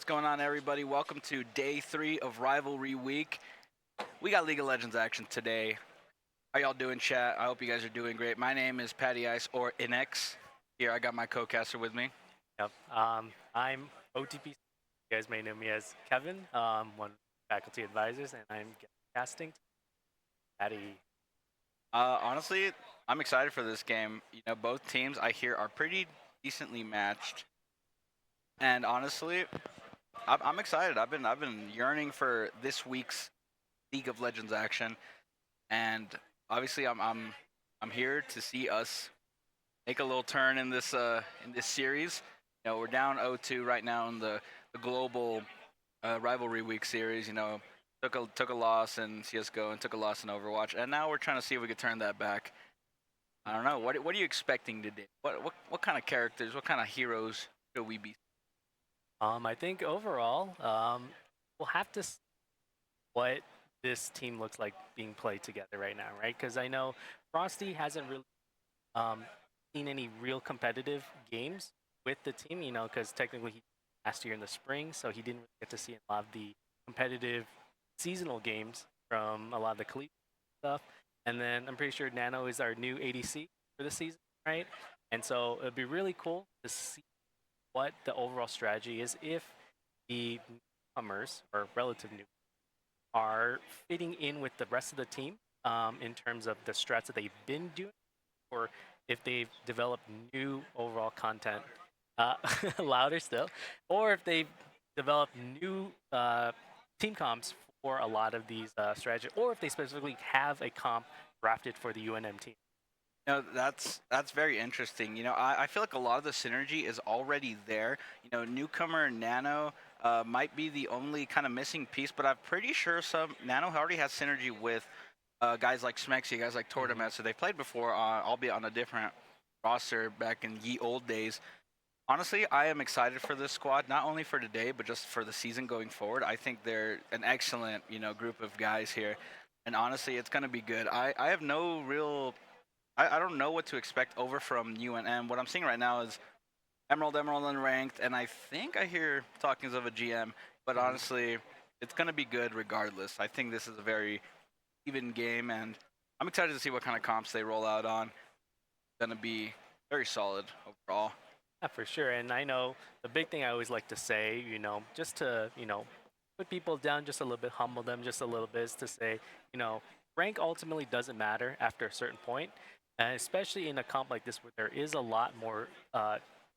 What's going on, everybody? Welcome to day 3 of Rivalry Week. We got League of Legends action today. How y'all doing, chat? I hope you guys are doing great. My name is Patty Ice, or NX. Here, I got my co-caster with me. Yep. I'm OTP. You guys may know me as Kevin, one of the faculty advisors, and I'm casting. Patty. Honestly, I'm excited for this game. You know, both teams I hear are pretty decently matched, and honestly, I'm excited. I've been yearning for this week's League of Legends action, and obviously, I'm here to see us make a little turn in this series. You know, we're down 0-2 right now in the global rivalry week series. You know, took a loss in CS:GO and took a loss in Overwatch, and now we're trying to see if we could turn that back. I don't know. What are you expecting today? What kind of characters? What kind of heroes should we be? I think overall, we'll have to see what this team looks like being played together right now, right? Because I know Frosty hasn't really um, seen any real competitive games with the team, you know, because technically he last year in the spring, so he didn't really get to see a lot of the competitive seasonal games from a lot of the collegiate stuff. And then I'm pretty sure Nano is our new ADC for the season, right? And so it'd be really cool to see what the overall strategy is if the newcomers or relative new are fitting in with the rest of the team in terms of the strats that they've been doing, or if they've developed new overall content, louder still, or if they've developed new team comps for a lot of these strategies, or if they specifically have a comp drafted for the UNM team. You know, that's very interesting. You know, I feel like a lot of the synergy is already there. You know, newcomer Nano might be the only kind of missing piece, but I'm pretty sure some Nano already has synergy with guys like Smexy, guys like Tortomet. So they played before, albeit on a different roster back in ye old days. Honestly, I am excited for this squad, not only for today, but just for the season going forward. I think they're an excellent, you know, group of guys here. And honestly, it's going to be good. I have no real I don't know what to expect over from UNM. What I'm seeing right now is Emerald, unranked, and I think I hear talkings of a GM. But Mm-hmm. honestly, it's gonna be good regardless. I think this is a very even game, and I'm excited to see what kind of comps they roll out on. Gonna be very solid overall. Yeah, for sure. And I know the big thing I always like to say, you know, just to, you know, put people down just a little bit, humble them just a little bit, is to say, you know, rank ultimately doesn't matter after a certain point, and especially in a comp like this where there is a lot more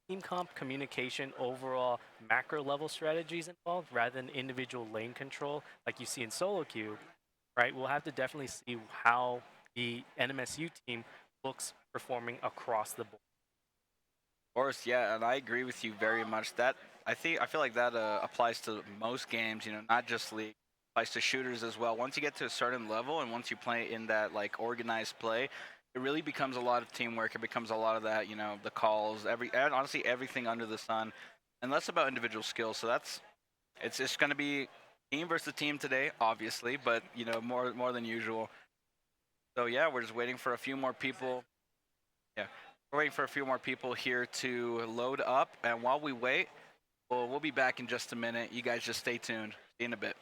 team comp communication, overall macro level strategies involved rather than individual lane control like you see in solo queue, right? We'll have to definitely see how the NMSU team looks performing across the board. Of course, yeah, and I agree with you very much. I feel like that applies to most games. You know, not just League. Applies to shooters as well. Once you get to a certain level, and once you play in that like organized play, it really becomes a lot of teamwork. It becomes a lot of that. You know, the calls, and honestly everything under the sun, and less about individual skills. So it's just going to be team versus team today, obviously, but you know more than usual. So yeah, we're just waiting for a few more people. Yeah, we're waiting for a few more people here to load up, and while we wait, we'll be back in just a minute. You guys just stay tuned. See you in a bit.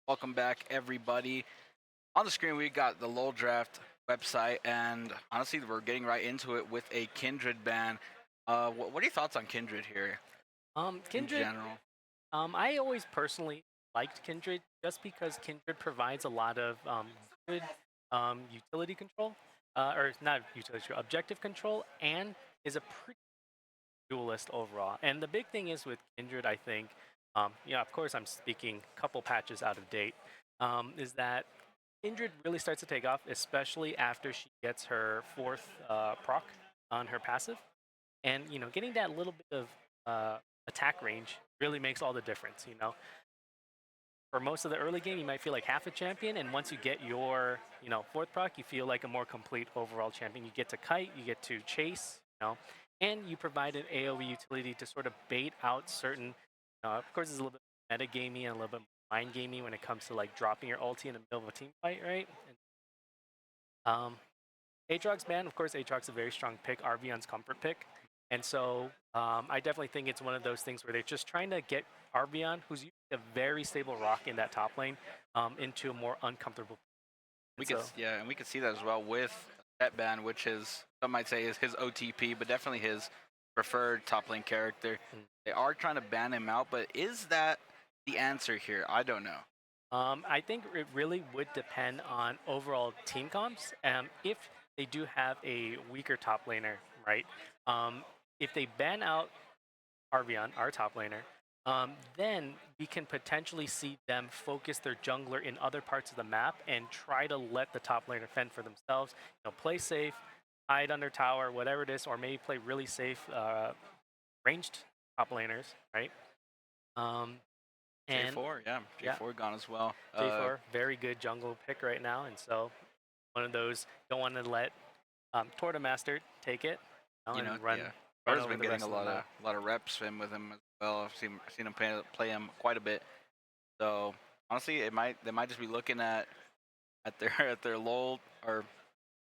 Welcome back, everybody. On the screen, we got the LOL Draft website, and honestly, we're getting right into it with a Kindred ban. What are your thoughts on Kindred here in Kindred. general? I always personally liked Kindred just because Kindred provides a lot of good utility control, or not utility control, objective control, and is a pretty duelist overall. And the big thing is with Kindred, I think, of course, I'm speaking a couple patches out of date, is that Kindred really starts to take off, especially after she gets her fourth proc on her passive. And getting that little bit of attack range really makes all the difference. For most of the early game, you might feel like half a champion, and once you get your fourth proc, you feel like a more complete overall champion. You get to kite, you get to chase, and you provide an AOE utility to sort of bait out certain. Of course, it's a little bit meta gamey and a little bit mind gamey when it comes to like dropping your ulti in the middle of a team fight, right? Um, Aatrox ban, of course, Aatrox a very strong pick, Arvion's comfort pick. And so I definitely think it's one of those things where they're just trying to get Arvion, who's a very stable rock in that top lane, into a more uncomfortable. And we could see that as well with that ban, which is some might say is his OTP, but definitely his preferred top lane character. They are trying to ban him out, but is that the answer here? I don't know. I think it really would depend on overall team comps. If they do have a weaker top laner, right? If they ban out Arvion, our top laner, then we can potentially see them focus their jungler in other parts of the map and try to let the top laner fend for themselves. Play safe, hide under tower, whatever it is, or maybe play really safe ranged top laners, right? And J4, yeah, J4 gone as well. J4, very good jungle pick right now, and so one of those don't want to let Tortomaster take it and run. Yeah. Run Torto's over been the getting rest a of the lot of reps in with him as well. I've seen him play him quite a bit. So honestly, they might just be looking at their at their LOL or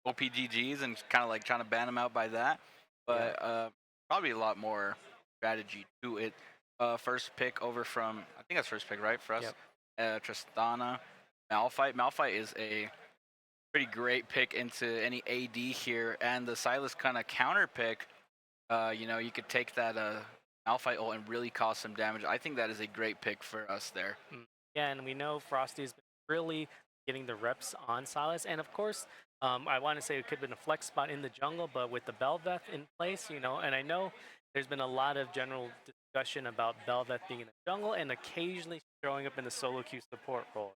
OPGGs and kind of like trying to ban him out by that. But probably a lot more strategy to it. First pick over from I think that's first pick right for us. Yep. Tristana, Malphite. Malphite is a pretty great pick into any AD here, and the Silas kind of counter pick. You could take that Malphite ult and really cause some damage. I think that is a great pick for us there. Yeah, and we know Frosty's been really getting the reps on Silas, and of course, I want to say it could have been a flex spot in the jungle, but with the Bel'Veth in place, and I know there's been a lot of general discussion about Bel'Veth being in the jungle and occasionally showing up in the solo queue support role.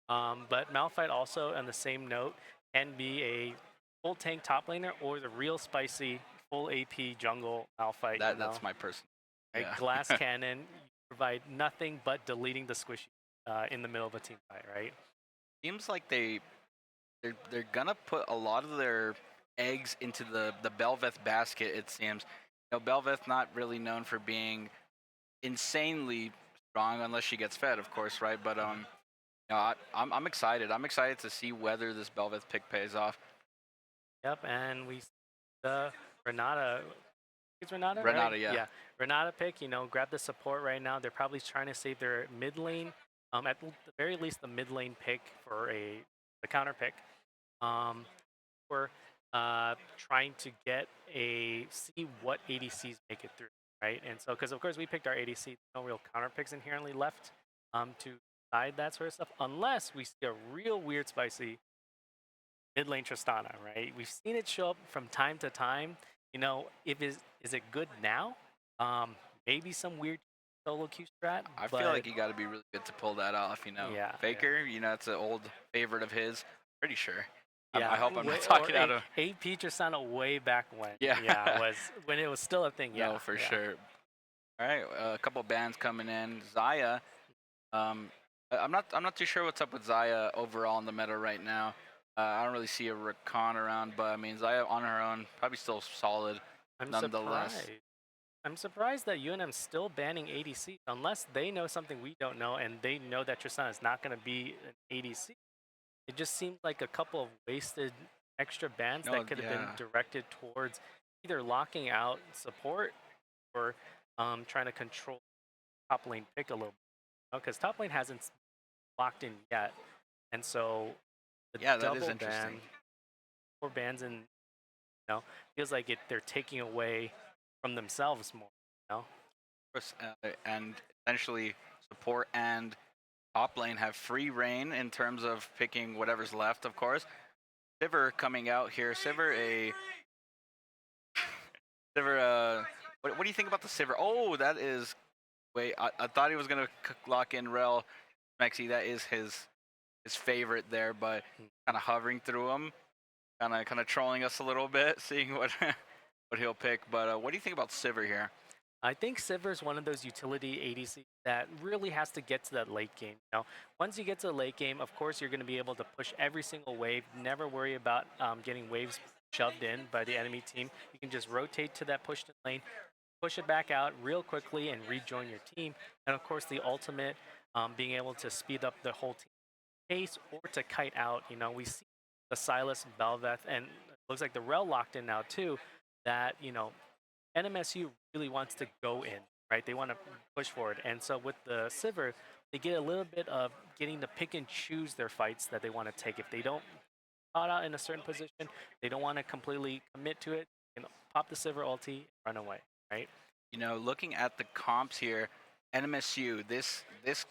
But Malphite also, on the same note, can be a full tank top laner or the real spicy full AP jungle Malphite. That's my person. Right? Yeah. Glass cannon, you provide nothing but deleting the squishy in the middle of a team fight, right? Seems like they're gonna put a lot of their eggs into the Bel'Veth basket. It seems. Bel'Veth not really known for being insanely strong unless she gets fed, of course, right? But I'm excited. I'm excited to see whether this Bel'Veth pick pays off. Yep, and we the Renata. It's Renata. Renata, right? yeah. Yeah, Renata pick. Grab the support right now. They're probably trying to save their mid lane. At the very least, the mid lane pick for the counter pick. We're trying to see what ADCs make it through, right? And so, because of course we picked our ADC, no real counter picks inherently left to decide that sort of stuff, unless we see a real weird spicy mid lane Tristana, right? We've seen it show up from time to time. Is it good now? Maybe some weird solo queue strat. I feel like you got to be really good to pull that off. Yeah, Faker. It's an old favorite of his. Pretty sure. Yeah, I hope I'm not talking out of AP Tristana way back when. Yeah. Was when it was still a thing. Yeah, no, for sure. All right, a couple bands coming in. Xayah. I'm not too sure what's up with Xayah overall in the meta right now. I don't really see a Rakan around, but I mean Xayah on her own probably still solid. Nonetheless. I'm surprised that UNM's still banning ADC unless they know something we don't know and they know that Tristana is not going to be an ADC. It just seemed like a couple of wasted extra bans that could have been directed towards either locking out support or trying to control top lane pick a little bit. Because top lane hasn't locked in yet. And so the Yeah, that is double ban, interesting. 4 bans in, feels like they're taking away from themselves more, you know? Course, and essentially support and top lane have free reign in terms of picking whatever's left, of course. Sivir coming out here. Sivir, what do you think about the Sivir? Oh, that is, wait, I thought he was going to lock in Rel. Mexi, that is his favorite there, but kind of hovering through him, kind of trolling us a little bit, seeing what what he'll pick. But what do you think about Sivir here? I think Sivir is one of those utility ADC that really has to get to that late game. Once you get to the late game, of course, you're going to be able to push every single wave. Never worry about getting waves shoved in by the enemy team. You can just rotate to that pushed in lane, push it back out real quickly, and rejoin your team. And of course, the ultimate, being able to speed up the whole team pace or to kite out. We see the Silas, Belveth, and it looks like the Rel locked in now too. That NMSU really wants to go in, right? They want to push forward. And so with the Sivir, they get a little bit of getting to pick and choose their fights that they want to take. If they don't caught out in a certain position, they don't want to completely commit to it, pop the Sivir ulti, run away, right? Looking at the comps here, NMSU, this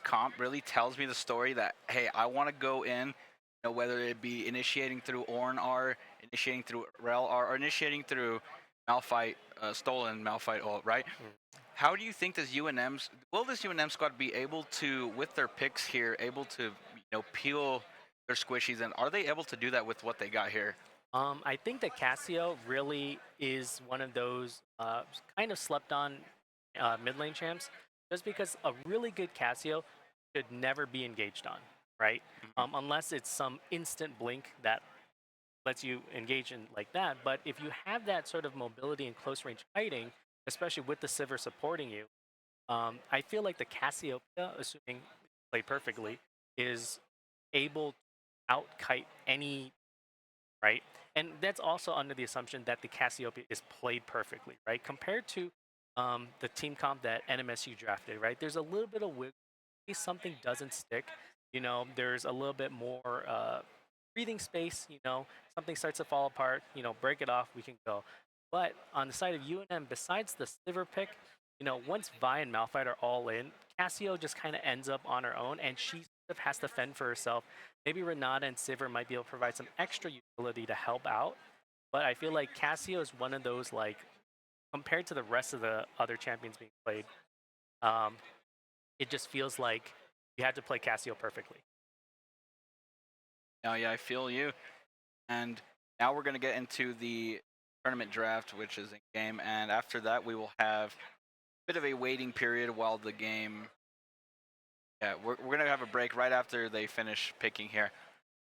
comp really tells me the story that, hey, I want to go in, whether it be initiating through Ornn R, initiating through Rel R, or initiating through Malphite, stolen Malphite ult, right? How do you think will this UNM squad be able to, with their picks here, able to, peel their squishies, and are they able to do that with what they got here? I think that Cassio really is one of those kind of slept on mid lane champs, just because a really good Cassio should never be engaged on, right? Unless it's some instant blink that lets you engage in like that. But if you have that sort of mobility and close range fighting, especially with the Sivir supporting you, I feel like the Cassiopeia, assuming played perfectly, is able to out kite any, right? And that's also under the assumption that the Cassiopeia is played perfectly, right? Compared to the team comp that NMSU drafted, right? There's a little bit of wiggle. If something doesn't stick, there's a little bit more breathing space. Something starts to fall apart, break it off, we can go. But on the side of UNM, besides the Sliver pick, once Vi and Malphite are all in, Cassio just kind of ends up on her own, and she sort of has to fend for herself. Maybe Renata and Sivir might be able to provide some extra utility to help out, but I feel like Cassio is one of those, like, compared to the rest of the other champions being played, um, it just feels like you had to play Cassio perfectly. Oh yeah, I feel you. And now we're going to get into the tournament draft, which is in game, and after that we will have a bit of a waiting period while the game. Yeah, we're going to have a break right after they finish picking here.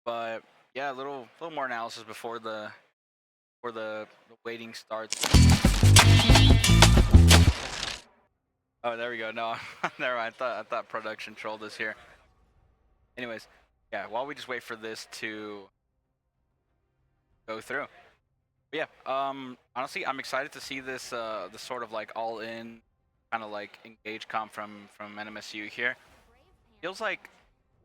But yeah, a little more analysis before the waiting starts. Oh, there we go. No, never mind. I thought production trolled us here. Anyways, yeah, while we just wait for this to go through. But yeah, honestly, I'm excited to see this sort of like all in kind of like engage comp from NMSU here. Feels like,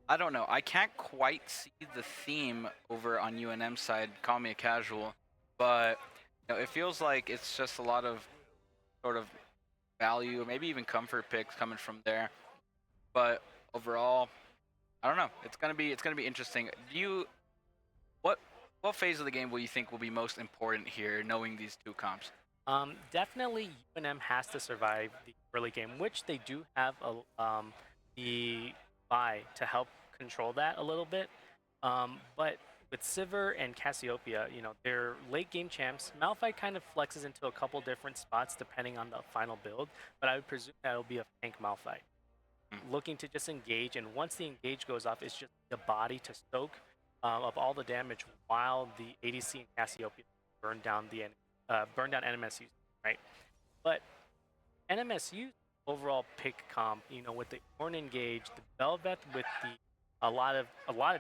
I don't know, I can't quite see the theme over on UNM side. Call me a casual, but it feels like it's just a lot of sort of value, maybe even comfort picks coming from there. But overall, I don't know. It's gonna be interesting. What what phase of the game will you think will be most important here, knowing these two comps? Definitely UNM has to survive the early game, which they do have the buy to help control that a little bit. But with Sivir and Cassiopeia, they're late game champs. Malphite kind of flexes into a couple different spots depending on the final build, but I would presume that it'll be a tank Malphite. Looking to just engage, and once the engage goes off, it's just the body to soak of all the damage while the ADC and Cassiopeia burn down NMSU, right? But NMSU overall pick comp, with the Ornn engage, the Belveth with the a lot of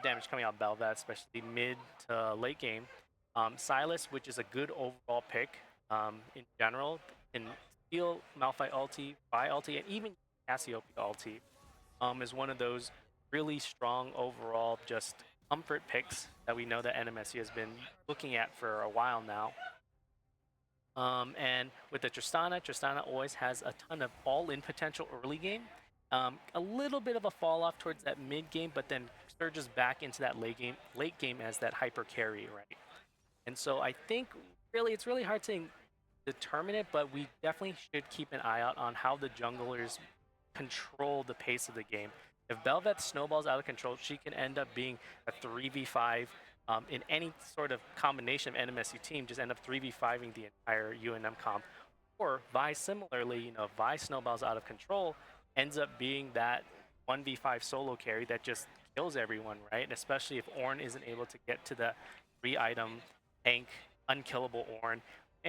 damage coming out of Belveth, especially mid to late game. Silas, which is a good overall pick in general, can steal Malphite ulti, Vi ulti, and even Cassiopeia ulti. Is one of those really strong overall, just comfort picks that we know that NMSU has been looking at for a while now. And with the Tristana always has a ton of all-in potential early game. A little bit of a fall off towards that mid game, but then surges back into that late game as that hyper carry, right? And so I think really it's really hard to determine it, but we definitely should keep an eye out on how the junglers control the pace of the game. If Belvet snowballs out of control, she can end up being a 3v5 in any sort of combination of NMSU team, just end up 3v5ing the entire UNM comp. Or Vi similarly, if Vi snowballs out of control, ends up being that 1v5 solo carry that just kills everyone, right? And especially if Ornn isn't able to get to the 3-item tank, unkillable Ornn,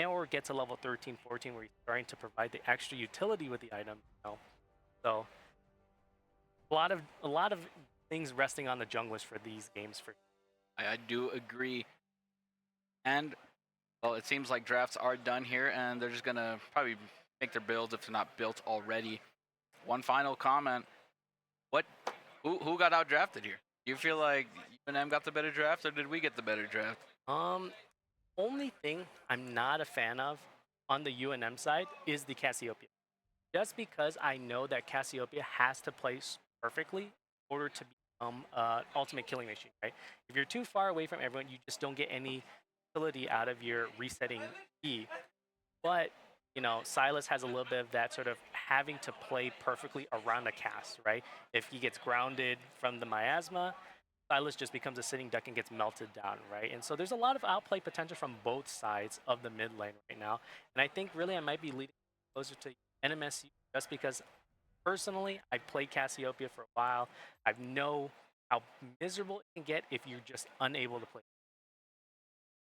or get to level 13, 14, where he's starting to provide the extra utility with the item. So a lot of things resting on the junglers for these games. I do agree. And well, it seems like drafts are done here, and they're just gonna probably make their builds if they're not built already. One final comment: what? Who got out drafted here? Do you feel like UNM got the better draft, or did we get the better draft? Only thing I'm not a fan of on the UNM side is the Cassiopeia. Just because I know that Cassiopeia has to place perfectly in order to become ultimate killing machine, right? If you're too far away from everyone, you just don't get any utility out of your resetting E. But Silas has a little bit of that sort of having to play perfectly around a cast, right? If he gets grounded from the miasma, Silas just becomes a sitting duck and gets melted down, right? And so there's a lot of outplay potential from both sides of the mid lane right now. And I think really I might be leading closer to NMSU just because personally I played Cassiopeia for a while. I know how miserable it can get if you're just unable to play.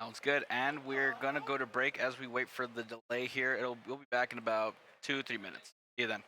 Sounds good. And we're gonna go to break as we wait for the delay here. We'll be back in about 2-3 minutes. See you then.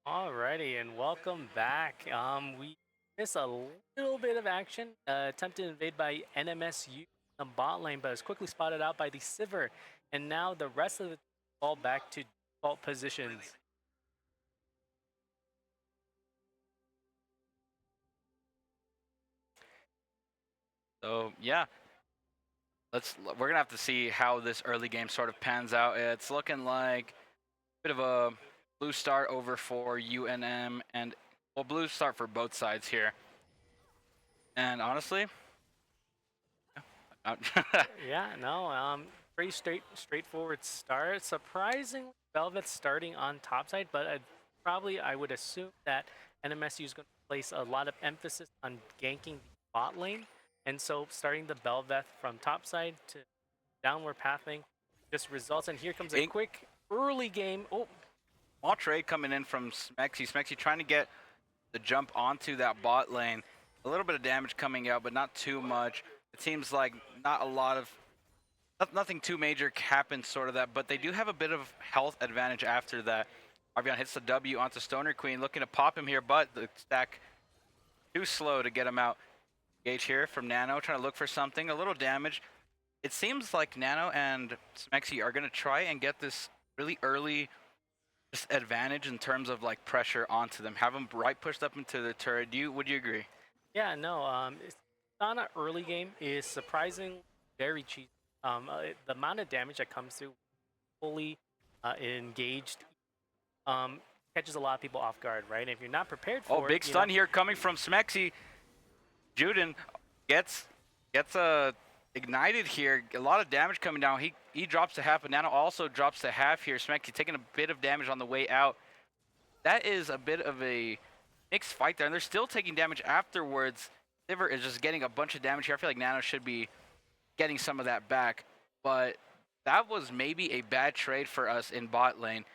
Alrighty, and welcome back. We missed a little bit of action. Attempted invade by NMSU in the bot lane, but was quickly spotted out by the Sivir. And now the rest of the fall back to default positions. So yeah, we're gonna have to see how this early game sort of pans out. It's looking like a bit of a blue start over for UNM and well, blue start for both sides here. And honestly, Yeah, no, pretty straightforward start. Surprisingly, Velvet's starting on top side, but I would assume that NMSU is going to place a lot of emphasis on ganking the bot lane, and so starting the Belveth from top side to downward pathing just results. And here comes a quick early game. Oh, small trade coming in from Smexy. Smexy trying to get the jump onto that bot lane. A little bit of damage coming out, but not too much. It seems like not a lot of nothing too major happened sort of that, but they do have a bit of health advantage after that. Arvion hits the W onto Stoner Queen, looking to pop him here, but the stack too slow to get him out. Gage here from Nano, trying to look for something, a little damage. It seems like Nano and Smexy are going to try and get this really early advantage in terms of like pressure onto them. Have them right pushed up into the turret. Would you agree? yeah, no, Sana early game is surprising, very cheap. The amount of damage that comes through fully engaged catches a lot of people off guard, right? And if you're not prepared for big stun here coming from Smexy. Juden gets ignited here. A lot of damage coming down. He drops to half, but Nano also drops to half here. Smexy taking a bit of damage on the way out. That is a bit of a mixed fight there, and they're still taking damage afterwards. Sivir is just getting a bunch of damage here. I feel like Nano should be getting some of that back, but that was maybe a bad trade for us in bot lane.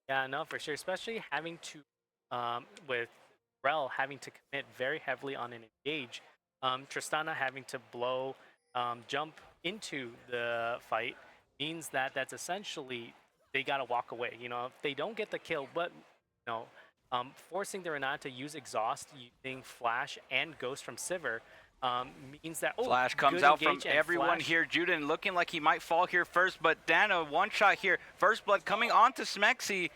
Yeah, no, for sure. Especially having to, with Rel having to commit very heavily on an engage, Tristana having to jump into the fight means that that's essentially they gotta walk away. You know, if they don't get the kill, but forcing the Renata to use exhaust using Flash and Ghost from Sivir means that Flash comes out from everyone here. Juden looking like he might fall here first, but Dano one shot here. First blood coming on to Smexy.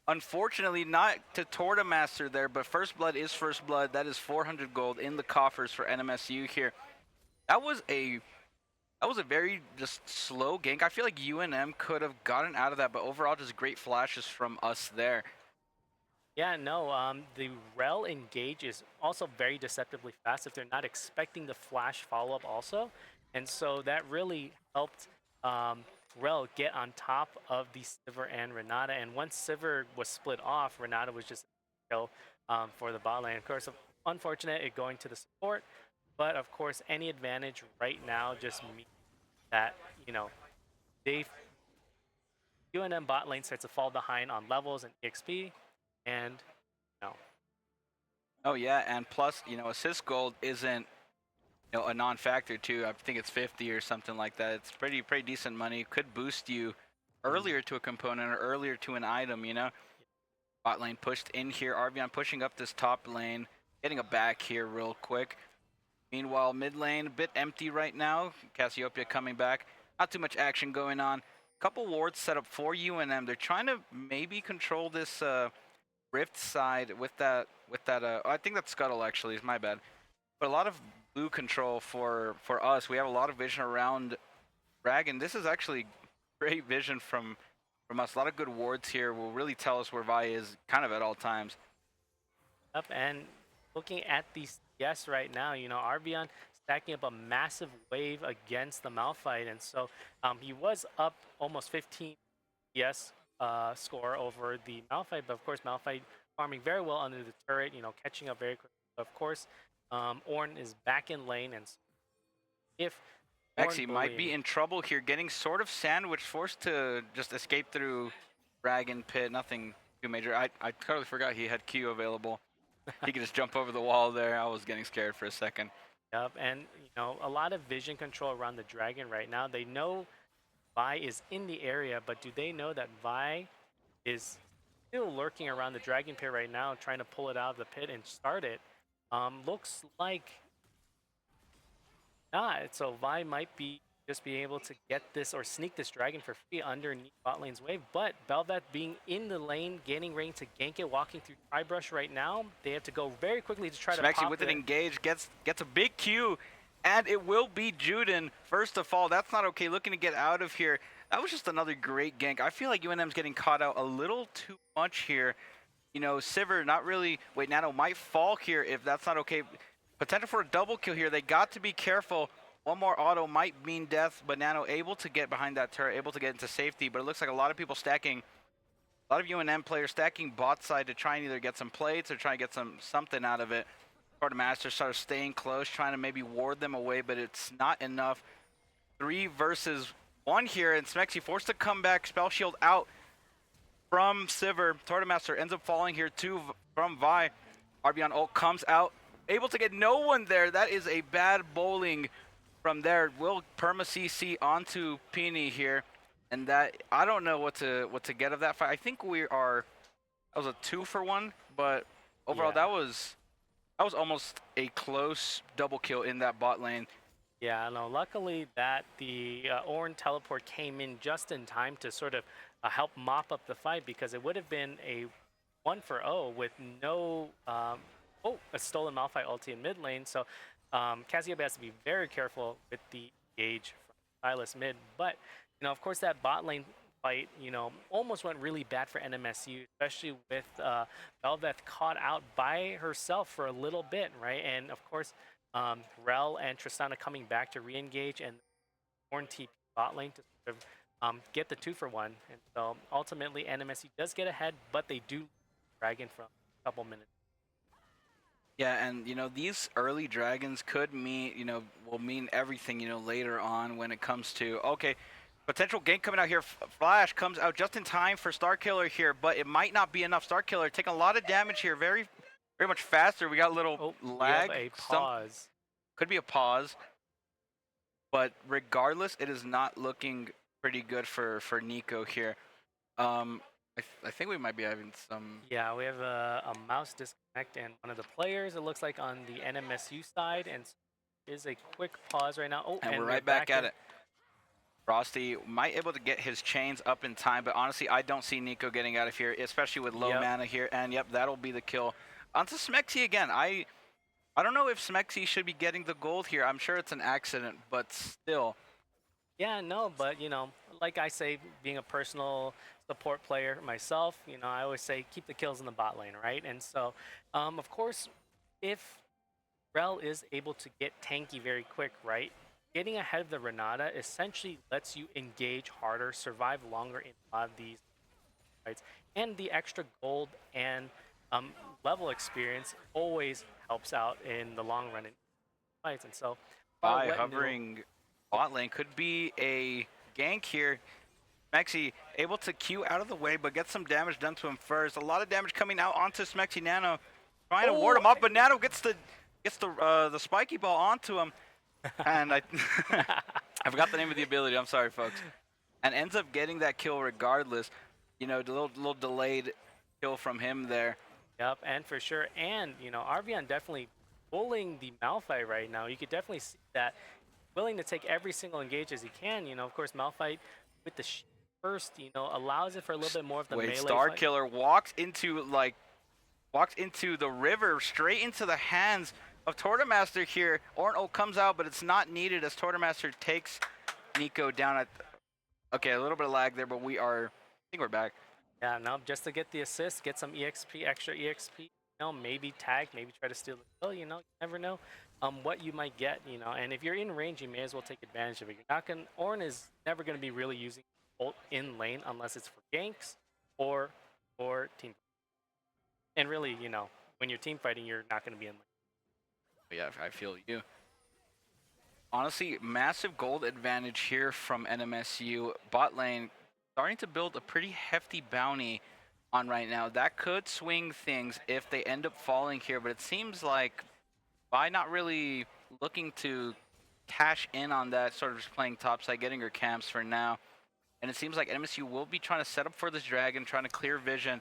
Unfortunately, not to Torta Master there, but first blood is first blood. That is 400 gold in the coffers for NMSU here. That was a very just slow gank. I feel like UNM could have gotten out of that, but overall just great flashes from us there. Yeah, no, the Rel engage is also very deceptively fast if they're not expecting the flash follow-up also. And so that really helped Rel get on top of the Sivir and Renata. And once Sivir was split off, Renata was just a kill for the bot lane. Of course, unfortunate it going to the support. But of course, any advantage right now just means that, UNM bot lane starts to fall behind on levels and EXP. And no. Oh yeah, and plus, assist gold isn't a non-factor too. I think it's 50 or something like that. It's pretty decent money. Could boost you earlier to a component or earlier to an item, Bot lane pushed in here. Arvion pushing up this top lane, getting a back here real quick. Meanwhile, mid lane a bit empty right now. Cassiopeia coming back. Not too much action going on. Couple wards set up for UNM. They're trying to maybe control this Rift side with that I think that's Scuttle actually, is my bad. But a lot of blue control for us. We have a lot of vision around Dragon. This is actually great vision from us. A lot of good wards here will really tell us where Vi is kind of at all times. Up and looking at the CS right now, Arvion stacking up a massive wave against the Malphite, and so he was up almost 15 CS score over the Malphite, but of course Malphite farming very well under the turret, catching up very quickly. Of course, Ornn is back in lane, and if Actually might be in trouble here, getting sort of sandwiched, forced to just escape through Dragon Pit. Nothing too major. I totally forgot he had Q available. He could just jump over the wall there. I was getting scared for a second. Yep, and a lot of vision control around the Dragon right now. They know Vi is in the area, but do they know that Vi is still lurking around the Dragon Pit right now, trying to pull it out of the pit and start it. Looks like not. So Vi might be just be able to get this or sneak this dragon for free underneath bot lane's wave. But Bel'Veth being in the lane, getting ready to gank it, walking through Tribrush right now. They have to go very quickly to try to Smexy pop with it. an engage, gets a big Q, and it will be Juden first to fall. That's not okay, looking to get out of here. That was just another great gank. I feel like UNM's getting caught out a little too much here. You know, Sivir not really, wait, Nano might fall here if that's not okay. Potential for a double kill here. They got to be careful. One more auto might mean death, but Nano able to get behind that turret, able to get into safety. But it looks like a lot of people stacking, a lot of UNM players stacking bot side to try and either get some plates or try and get something out of it. Master starts staying close, trying to maybe ward them away, but it's not enough. 3 versus 1 here, and Smexy forced to come back, spell shield out from Sivir. Master ends up falling here too from Vi. Arbion ult comes out, able to get no one there. That is a bad bowling from there. Will perma CC onto Peony here, and that I don't know what to get of that fight. I think that was a 2 for 1, but overall Yeah. that was almost a close double kill in that bot lane. Yeah, no, luckily that the Ornn teleport came in just in time to sort of help mop up the fight, because it would have been a 1-for-0 with no, a stolen Malphite ulti in mid lane. So Cassiopeia has to be very careful with the engage from Silas mid. But, of course, that bot lane fight, almost went really bad for NMSU, especially with Bel'Veth caught out by herself for a little bit, right? And, of course, Rel and Tristana coming back to re-engage, and Ornn TP bot lane to sort of get the 2-for-1. And so ultimately NMSU does get ahead, but they do Dragon from a couple minutes. Yeah, and these early dragons could mean, will mean everything, later on when it comes to, okay, potential gank coming out here. Flash comes out just in time for Starkiller here, but it might not be enough. Starkiller taking a lot of damage here, very much faster. We got a little lag. We have a pause. Could be a pause. But regardless, it is not looking pretty good for Nico here. I think we might be having some. Yeah, we have a mouse disconnect and one of the players, it looks like, on the NMSU side, and is a quick pause right now. Oh, and we're right back at it. Frosty might able to get his chains up in time, but honestly, I don't see Nico getting out of here, especially with low mana here. And yep, that'll be the kill. Onto Smexy again. I don't know if Smexy should be getting the gold here. I'm sure it's an accident, but still. Yeah, no, but like I say, being a personal support player myself, I always say keep the kills in the bot lane, right? And so, of course, if Rel is able to get tanky very quick, right? Getting ahead of the Renata essentially lets you engage harder, survive longer in a lot of these fights, and the extra gold and level experience always helps out in the long run in fights. And so, by hovering bot lane could be a gank here. Smexy able to Q out of the way, but get some damage done to him first. A lot of damage coming out onto Smexy. Nano trying to ward him off, but Nano gets the spiky ball onto him, and I forgot the name of the ability. I'm sorry, folks. And ends up getting that kill regardless. The little delayed kill from him there. Yep, and for sure. And Arbion definitely pulling the Malphite right now. You could definitely see that, willing to take every single engage as he can. Of course, Malphite with the first, allows it for a little bit more of the melee Starkiller walks into the river, straight into the hands of Tortomaster here. Ornn ult comes out, but it's not needed as Tortomaster takes Nico down. Okay, a little bit of lag there, but I think we're back. Yeah, no, just to get the assist, get some EXP, extra EXP, maybe tag, maybe try to steal the kill, you never know what you might get, and if you're in range, you may as well take advantage of it. Ornn is never going to be really using ult in lane unless it's for ganks or for team. And really, when you're team fighting, you're not going to be in lane. Yeah, I feel you. Honestly, massive gold advantage here from NMSU. Bot lane starting to build a pretty hefty bounty on right now. That could swing things if they end up falling here, but it seems like by not really looking to cash in on that, sort of just playing topside, getting her camps for now. And it seems like NMSU will be trying to set up for this dragon, trying to clear vision.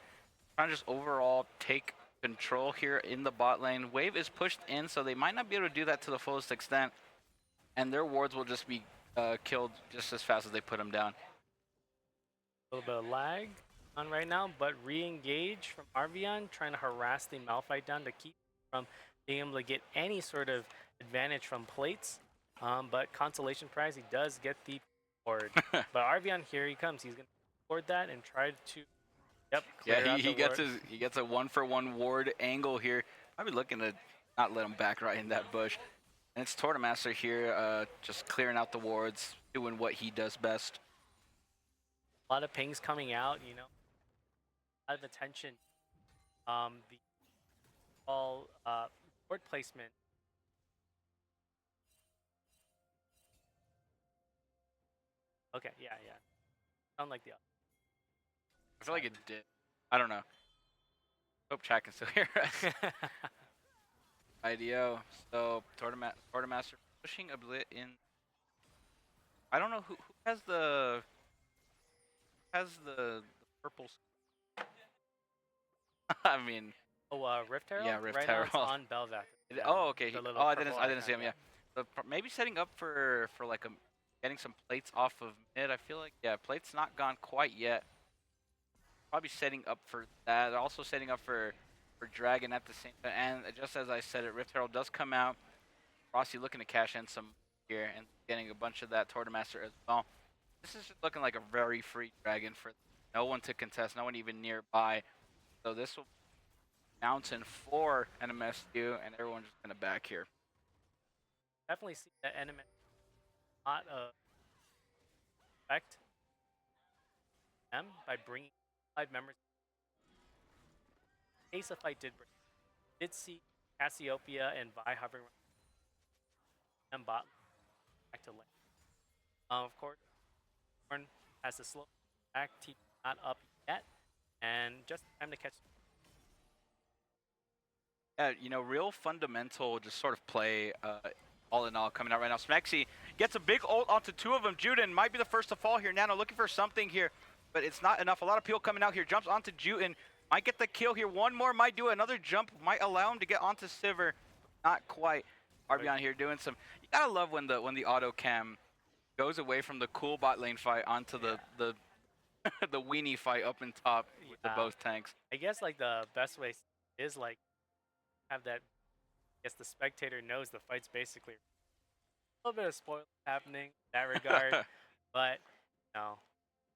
trying to just overall take control here in the bot lane. Wave is pushed in, so they might not be able to do that to the fullest extent, and their wards will just be killed just as fast as they put them down. A little bit of lag on right now, but re-engage from Arvion, trying to harass the Malphite down to keep from being able to get any sort of advantage from plates. But consolation prize, he does get the board. But Arvion, here he comes. He's going to board that and try to, clear out the ward. He gets a 1-for-1 ward angle here. I'll be looking to not let him back right in that bush. And it's Tortomaster here, just clearing out the wards, doing what he does best. A lot of pings coming out, you know, a lot of attention. The all board placement. Okay, yeah. Sound like the other. I feel like it did. I don't know. Hope chat can still hear us. IDO. So Tortomaster pushing a bit in. I don't know who has the purple. I mean. Oh, Rift Herald? Yeah, Rift right Herald. Now it's on Belvac. Oh, okay. Oh, I didn't see him. Yeah. So maybe setting up for like getting some plates off of mid. I feel like plates not gone quite yet. Probably setting up for that. Also setting up for Dragon at the same time. And just as I said it, Rift Herald does come out. Rossi looking to cash in some here and getting a bunch of that Tortomaster as well. This is just looking like a very free Dragon for no one to contest, no one even nearby. So this will be mountain for NMSU, and everyone's just going to back here. Definitely see that NM not effect them by bringing 5 members. Case of fight did see Cassiopeia and Vi hovering and bot back to lane. Of course, Horn has to slow back. T not up yet, and just time to catch. Yeah, you know, real fundamental, just sort of play. All in all, coming out right now. Smexy gets a big ult onto 2 of them. Juden might be the first to fall here. Nano looking for something here, but it's not enough. A lot of people coming out here. Jumps onto Juden. Might get the kill here. One more might do it. Another jump might allow him to get onto Sivir. Not quite. Arbion here doing some. You gotta love when the auto cam goes away from the cool bot lane fight onto the the weenie fight up in top with the both tanks. I guess like the best way is like have that. I guess the spectator knows the fight's basically a little bit of spoil happening in that regard, but you know,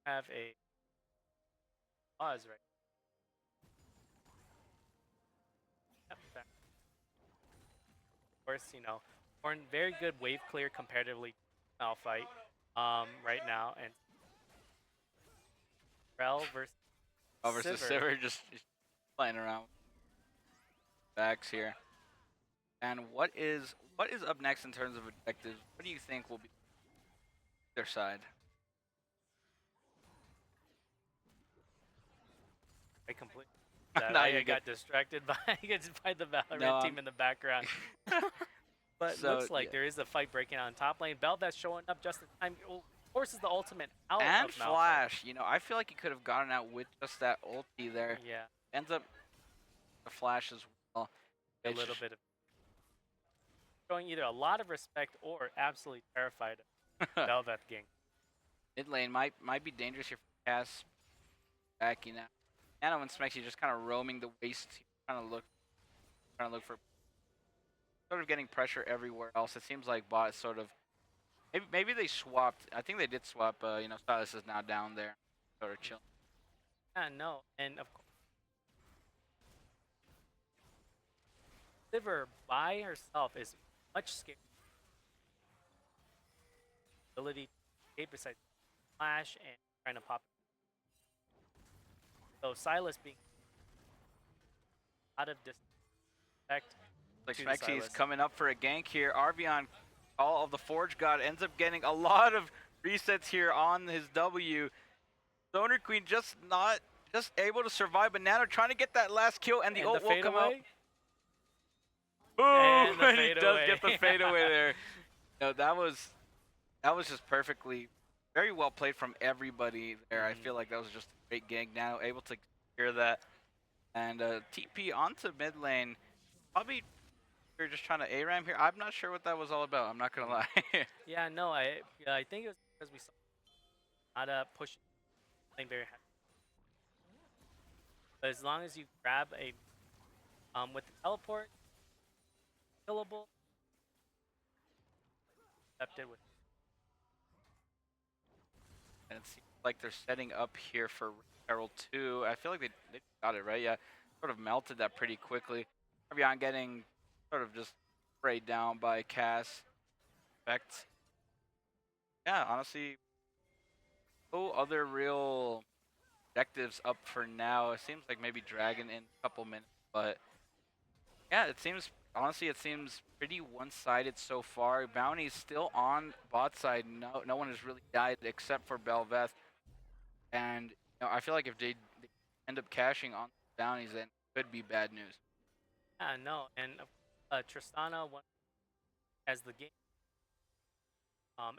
have a pause right. Of course, you know, Horn very good wave clear comparatively to Malphite right now, and Rel versus Sivir just playing around. Backs here. And what is up next in terms of objectives? What do you think will be their side? I completely. I got distracted by the Valorant team in the background. But it looks like there is a fight breaking out in top lane. Belvat's showing up just in time. Forces the ultimate out and of Flash. You know, I feel like he could have gotten out with just that ulti there. Yeah. Ends up the Flash as well. A little bit of showing either a lot of respect or absolutely terrified of Belvat gang. Mid lane might be dangerous here for Cass. Backing out. Nano and Smexy just kind of roaming the waste, trying to look for sort of getting pressure everywhere else. It seems like bot is sort of maybe they swapped. I think they did swap. You know, Stylus is now down there, sort of chilling. Yeah, no, and of course, Sivir by herself is much scarier. Ability to escape besides Flash and trying to pop. So Silas being out of disrespect. Like Smexy's coming up for a gank here. Arvion, all of the Forge God, ends up getting a lot of resets here on his W. Stoner Queen just able to survive, but Nano trying to get that last kill, and the ult will come out. Boom! And he does get the fadeaway there. No, that was just perfectly, very well played from everybody there. I feel like that was just a great gank. Nano able to secure that. And TP onto mid lane. Probably you're just trying to ARAM here. I'm not sure what that was all about. I'm not gonna Mm. lie. Yeah, no, I think it was because we saw not pushing lane very heavy. But as long as you grab a with the teleport, killable, accepted with. And it seems like they're setting up here for Herald 2. I feel like they got it right. Yeah, sort of melted that pretty quickly. Beyond getting sort of just sprayed down by Cass. Effect. Yeah, honestly, no other real objectives up for now. It seems like maybe Dragon in a couple minutes, but yeah, it seems honestly it seems pretty one-sided so far. Bounty's still on bot side. No one has really died except for Belveth. And I feel like if they end up cashing on bounties, then it could be bad news. Yeah, no, and Tristana won as the game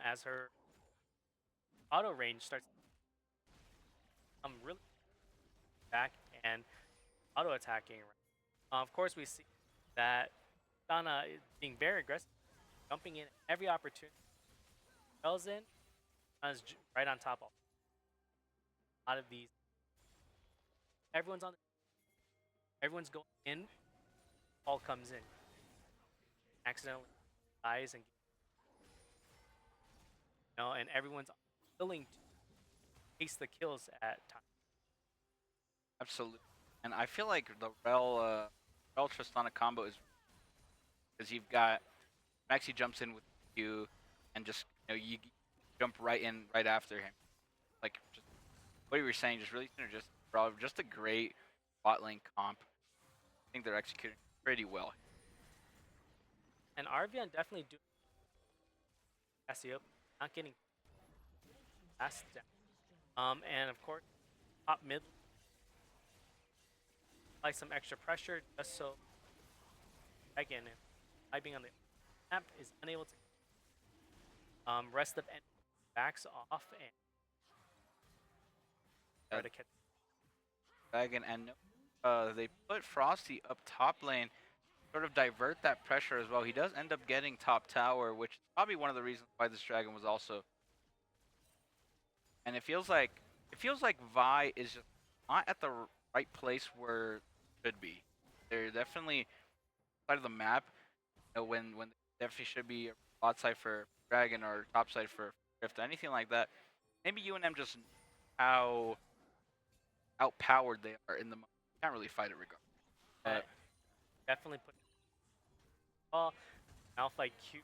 as her auto range starts really back and auto attacking. Of course, we see that Tristana is being very aggressive, jumping in every opportunity. Bells in, is right on top of a lot of these. Everyone's on. Everyone's going in. All comes in. Accidentally dies and and everyone's willing to chase the kills at times. Absolutely. And I feel like the Rel Tristana combo is because you've got Maxi jumps in with you, and just you jump right in right after him. Like just what you were saying, just really synergistic. Bro, just a great bot lane comp. I think they're executing pretty well. And Arvian definitely doing Cassiope, not getting fast down. And of course, top mid, like some extra pressure just so again, by being on the map is unable to rest of enemy backs off and try to catch. Dragon and they put Frosty up top lane, sort of divert that pressure as well. He does end up getting top tower, which is probably one of the reasons why this dragon was also. And it feels like Vi is just not at the right place where it should be. They're definitely side of the map. When they definitely should be bot side for dragon or top side for Rift, anything like that. Maybe UNM just how outpowered they are in the moment. Can't really fight it regardless. But Definitely put ball, Malphite Q,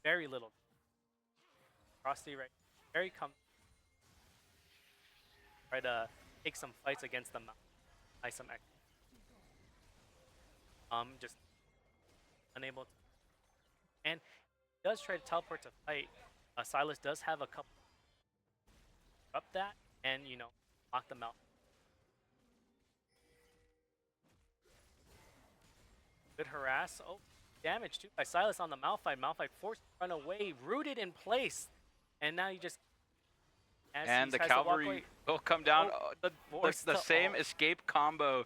very little. Frosty right, very try to take some fights against them, by some X. Just unable to. And he does try to teleport to fight. Silas does have a couple up that and lock them out. Good harass. Oh, damage too by Silas on the Malphite. Malphite forced to run away, rooted in place, and now you just. And the cavalry will come down. The same escape combo.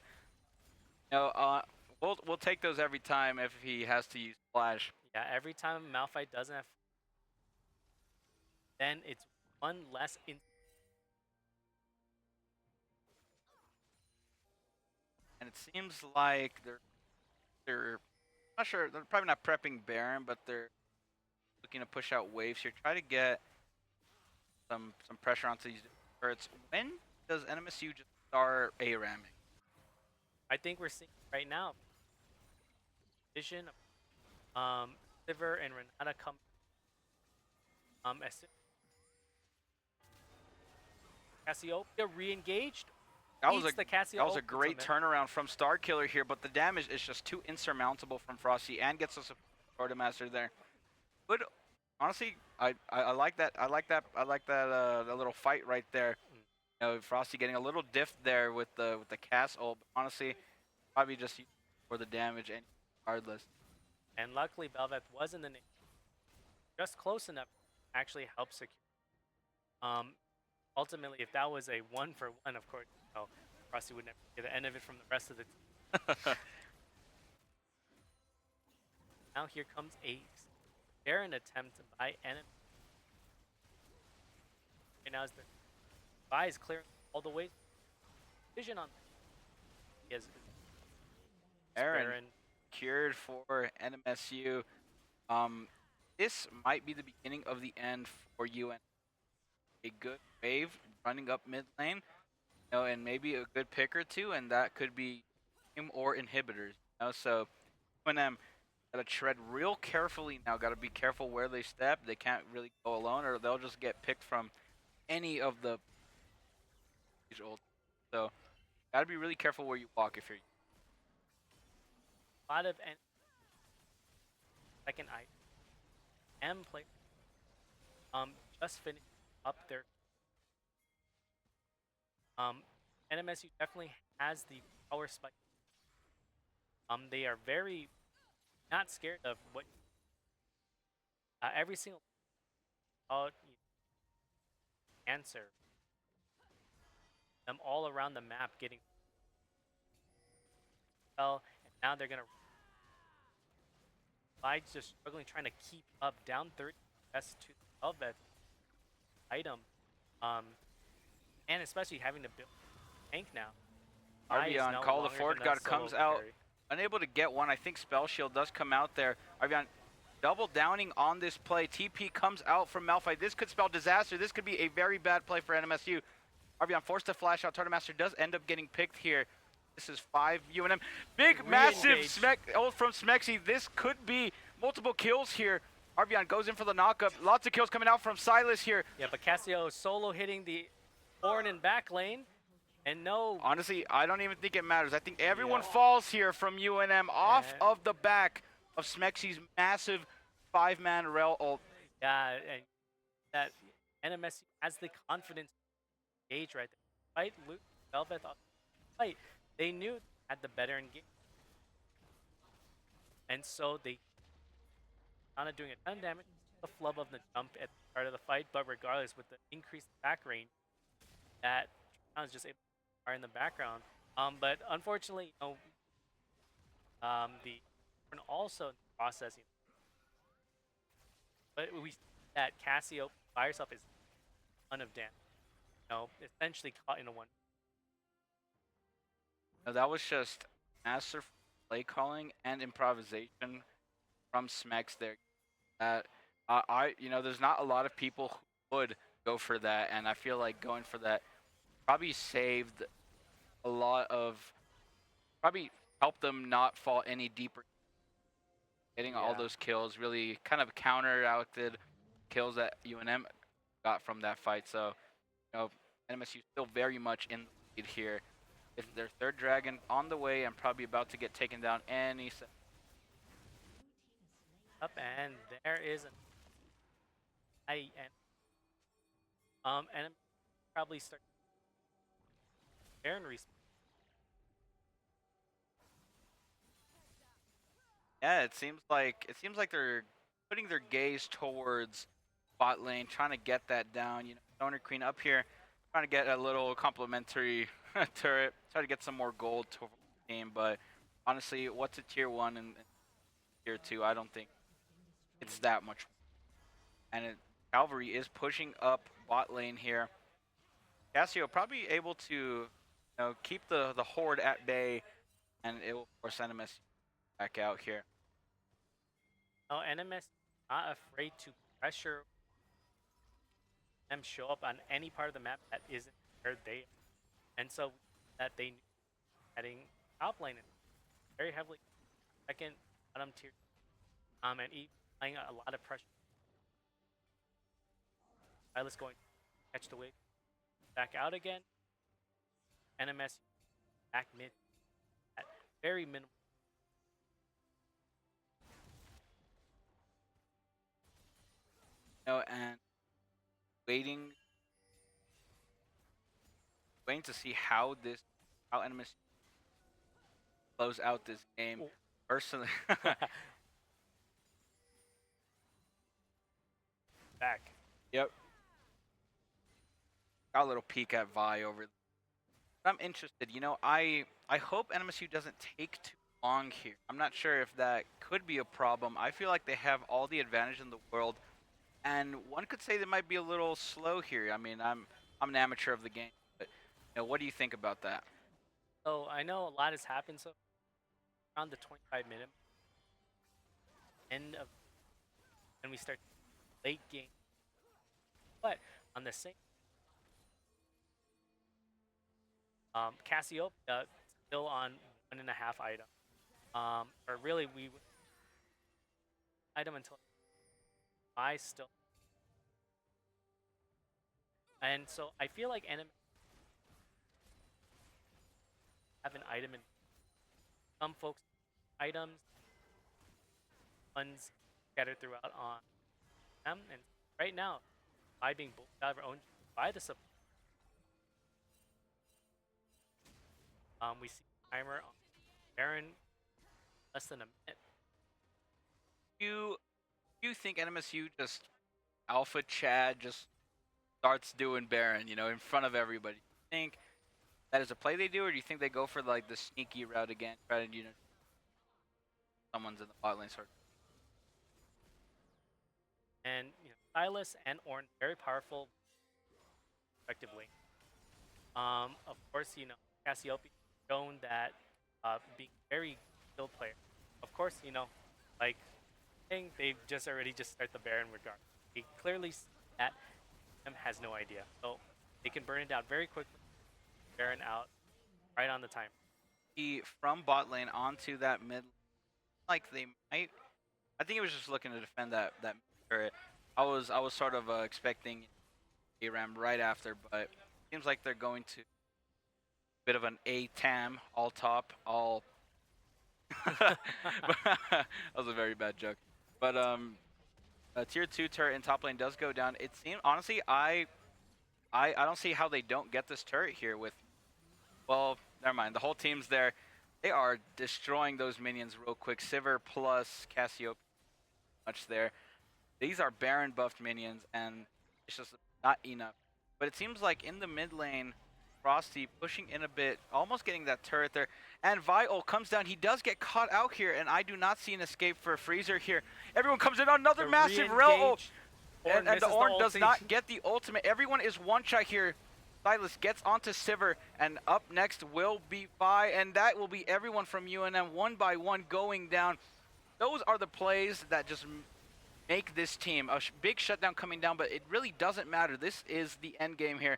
We'll take those every time if he has to use flash. Yeah, every time Malphite doesn't have, then it's one less in. And it seems like they're not sure. They're probably not prepping Baron, but they're looking to push out waves here. Try to get some pressure onto these turrets. When does NMSU just start ARAMing? I think we're seeing right now. Vision, Sivir and Renata come. As soon Cassiopeia re-engaged. That was a great turnaround from Starkiller here, but the damage is just too insurmountable from Frosty and gets us a Quartermaster there. But honestly, I like that. I like that the little fight right there. Frosty getting a little diff there with the cast ult. But honestly, probably just for the damage and regardless. And luckily, Belveth was in the just close enough to actually help secure. Ultimately, if that was a 1-for-1, of course, Frosty would never get the end of it from the rest of the team. Now here comes a Baron attempt by NM. Right now, as the Vi is clearing all the way. Vision on. He has Aaron cured for NMSU. This might be the beginning of the end for UNM. A good wave running up mid lane, and maybe a good pick or two, and that could be him or inhibitors. So UNM gotta tread real carefully now. Gotta be careful where they step. They can't really go alone, or they'll just get picked from any of the old. So gotta be really careful where you walk if you're. a lot of second M play. Just finished up their. NMSU definitely has the power spike. They are very not scared of what every single answer them all around the map getting well, and now they're gonna just struggling trying to keep up down 30 S to the Velvet item, and especially having to build tank now. Arvion, Call the Fort God comes out, unable to get one. I think Spell Shield does come out there. Arvion double downing on this play. TP comes out from Malphite. This could spell disaster. This could be a very bad play for NMSU. Arvion forced to flash out. Master does end up getting picked here. This is 5 UNM. Big, massive from Smexy. This could be multiple kills here. Arvion goes in for the knockup. Lots of kills coming out from Silas here. Yeah, but Cassio solo hitting the horn in back lane. And no. Honestly, I don't even think it matters. I think everyone falls here from UNM off of the back of Smexy's massive 5-man rel ult. Yeah, and that NMSU has the confidence to engage right there. Fight Luke Velvet off the fight. They knew they had the better engagement. And so they kind of doing a ton of damage. The flub of the jump at the start of the fight, but regardless, with the increased back range, that I was just able to fire in the background. But unfortunately, the also processing. But we see that Cassio by herself is a ton of damage. Essentially caught in a one. No, that was just master play calling and improvisation from Smex there. There's not a lot of people who would go for that, and I feel like going for that probably saved a lot of, probably helped them not fall any deeper. Getting all those kills really kind of counteracted kills that UNM got from that fight. So, NMSU still very much in the lead here. It's their third dragon on the way and probably about to get taken down any second. Up, and there is an and probably start Baron respawn. Yeah, it seems like they're putting their gaze towards bot lane, trying to get that down. Stoner Queen up here, trying to get a little complimentary turret, try to get some more gold to the team. But honestly, what's a tier 1 and tier 2? I don't think it's that much. And Rivalry is pushing up bot lane here. Cassio probably able to keep the horde at bay, and it will force NMS back out here. Oh, NMS not afraid to pressure them show up on any part of the map that isn't where they are. And so that they knew heading top lane very heavily second bottom tier, and applying a lot of pressure. Silas going to catch the wave back out again. NMS back mid at very minimal. And waiting to see how NMS close out this game. Oh. Personally, back. Yep. Got a little peek at Vi over. I'm interested. I hope NMSU doesn't take too long here. I'm not sure if that could be a problem. I feel like they have all the advantage in the world, and one could say they might be a little slow here. I mean, I'm an amateur of the game, but what do you think about that? So I know a lot has happened. So around the 25-minute end of, and we start late game, but on the same Cassiopeia still on 1.5 item. Or really we item until I still, and so I feel like enemy have an item in some folks items funds scattered throughout on them, and right now by being bullied out of our own by the support, we see timer on Baron less than a minute. You you think NMSU just alpha Chad just starts doing Baron, in front of everybody? Do you think that is a play they do, or do you think they go for like the sneaky route again, try to someone's in the bot lane sort of? And Silas and Ornn very powerful respectively. Of course, Cassiopeia shown that being very skilled player. Of course, like saying they just already just start the Baron regard. They clearly see that M has no idea, so they can burn it down very quickly. Baron out right on the timer. From bot lane onto that mid, like they might. I think he was just looking to defend that turret. I was sort of expecting a ram right after, but seems like they're going to bit of an A tam all top all. That was a very bad joke, but a tier 2 turret in top lane does go down. It seems honestly, I don't see how they don't get this turret here with. Well, never mind. The whole team's there. They are destroying those minions real quick. Sivir plus Cassiopeia much there. These are Baron buffed minions, and it's just not enough. But it seems like in the mid lane, Frosty pushing in a bit, almost getting that turret there. And Viol comes down. He does get caught out here, and I do not see an escape for Freezer here. Everyone comes in. Another The massive rail. Ornn And the misses Ornn does ulti. not get the ultimate. Everyone is one-shot here. Silas gets onto Sivir, and up next will be Vi, and that will be everyone from UNM one by one going down. Those are the plays that just make this team a big shutdown coming down, but it really doesn't matter. This is the end game here.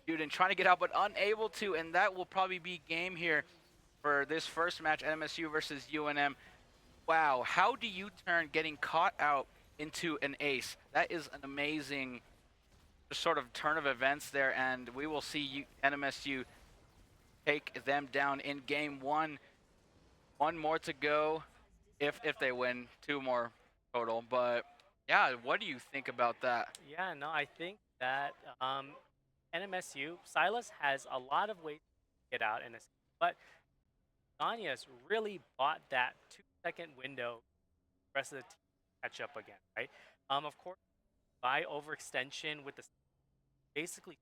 Dude, trying to get out, but unable to, and that will probably be game here for this first match, NMSU versus UNM. Wow, how do you turn getting caught out into an ace? That is an amazing sort of turn of events there, and we will see NMSU take them down in game one. One more to go if they win, two more total. But yeah, what do you think about that? Yeah, no, I think that NMSU Silas has a lot of ways to get out in this, but Anya's really bought that 2-second window. The rest of the team catch up again, right? Of course, by overextension with the basically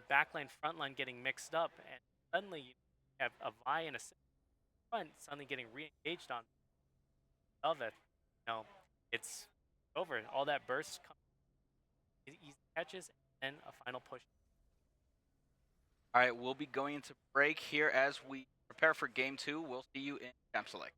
backline frontline getting mixed up, and suddenly you have a Vi and a front suddenly getting re-engaged on of it. It's over. All that burst comes, easy catches, and a final push. All right, we'll be going into break here as we prepare for game two. We'll see you in Champ Select.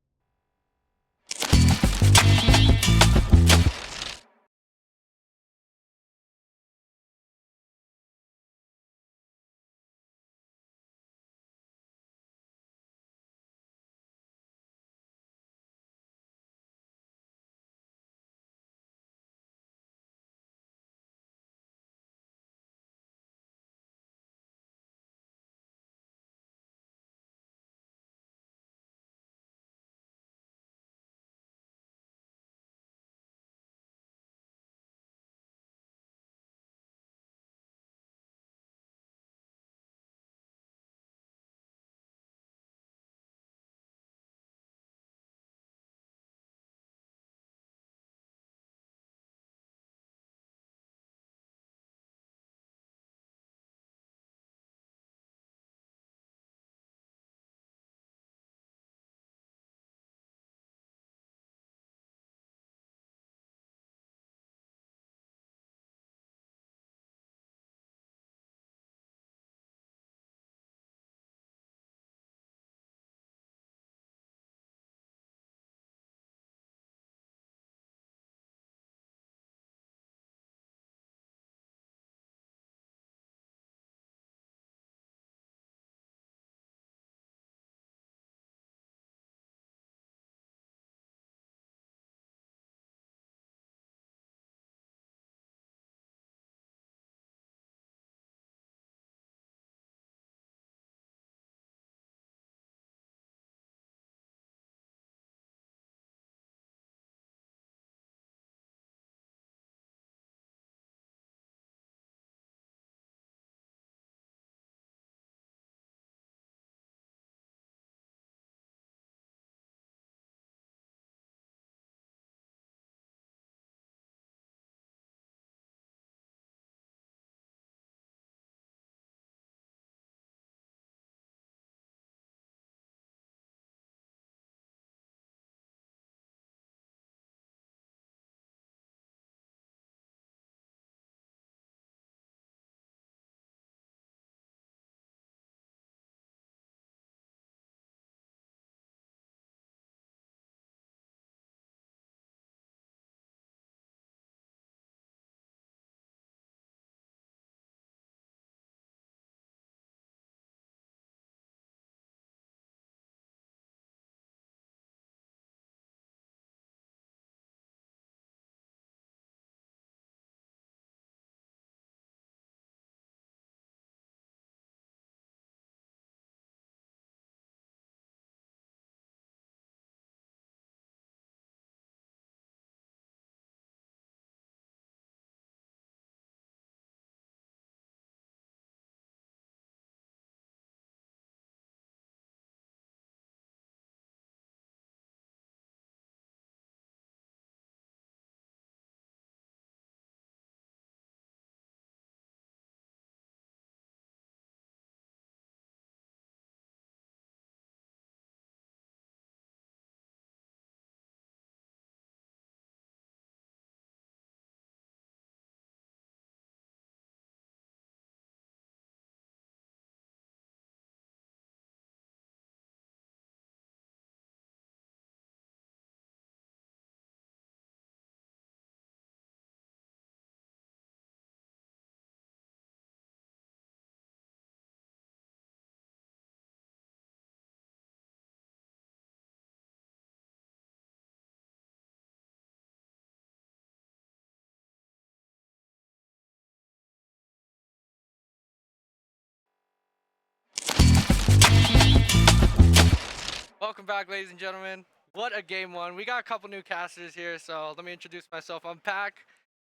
Welcome back, ladies and gentlemen. What a game one. We got a couple new casters here, so let me introduce myself. I'm Pac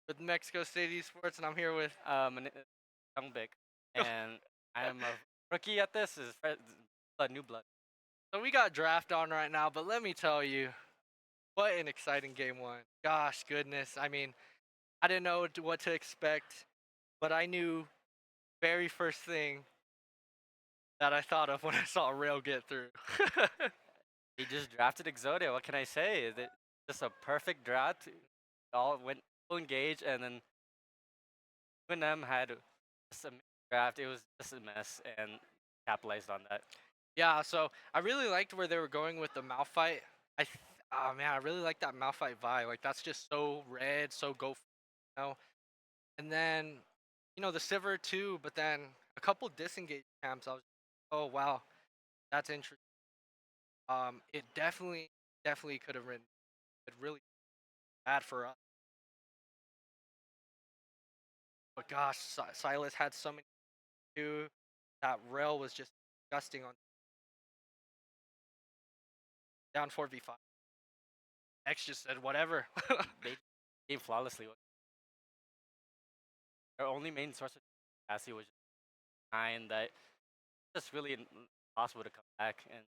with Mexico State Esports, and I'm here with. Young Big, and I'm a rookie at this. Is blood, new blood. So we got draft on right now, but let me tell you, what an exciting game one. Gosh, goodness. I mean, I didn't know what to expect, but I knew very first thing that I thought of when I saw Rail get through. He just drafted Exodia. What can I say? Is it just a perfect draft? All went full engage, and then UNM had just a draft. It was just a mess, and capitalized on that. Yeah, so I really liked where they were going with the Malphite. Oh man, I really like that Malphite vibe. Like that's just so red, so go, you know. And then, the Sivir too. But then a couple disengage camps. I was, oh wow, that's interesting. It definitely could have been, it really bad for us. But gosh, Silas had so many too. That rail was just disgusting on down 4v5. X just said whatever. They game flawlessly. Their only main source of capacity was just behind that. Just really impossible to come back, and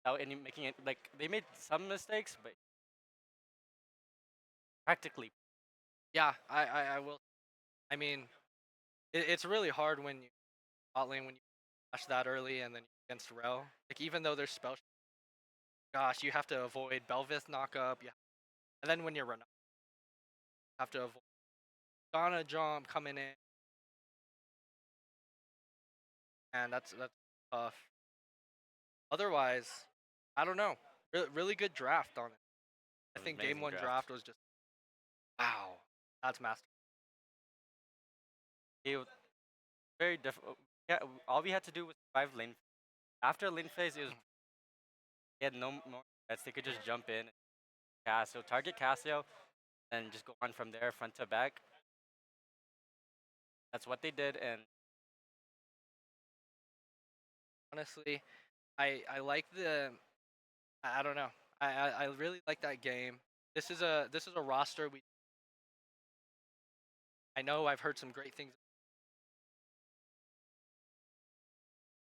without any making it like they made some mistakes, but practically. Yeah, I will. I mean, it's really hard when you bot lane when you flash that early and then against Rel. Like even though there's spell, gosh, you have to avoid Belvith knockup. Yeah, and then when you're running, you have to avoid Ghana jump coming in, and that's tough. Otherwise, I don't know. Really good draft on it. I It was think game amazing one draft was just wow. That's master. It was very difficult. Yeah, all we had to do was survive lane. After lane phase, it was they had no more threats. They could just jump in, Casio, target Casio, and just go on from there, front to back. That's what they did, and Honestly, I like the. I don't know. I really like that game. This is a roster we. I know I've heard some great things.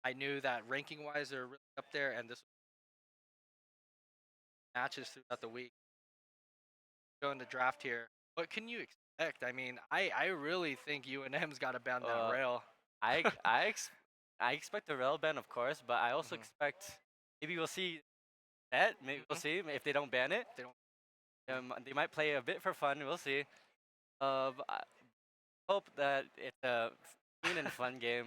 I knew that ranking wise they're really up there, and this matches throughout the week. Going to draft here. What can you expect? I mean, I really think UNM's got to ban that rail. I I ex- I expect a rail ban, of course, but I also Mhm. expect maybe we'll see that. Maybe we'll see if they don't ban it. They don't. They might play a bit for fun. We'll see. But I hope that it's a clean and fun game.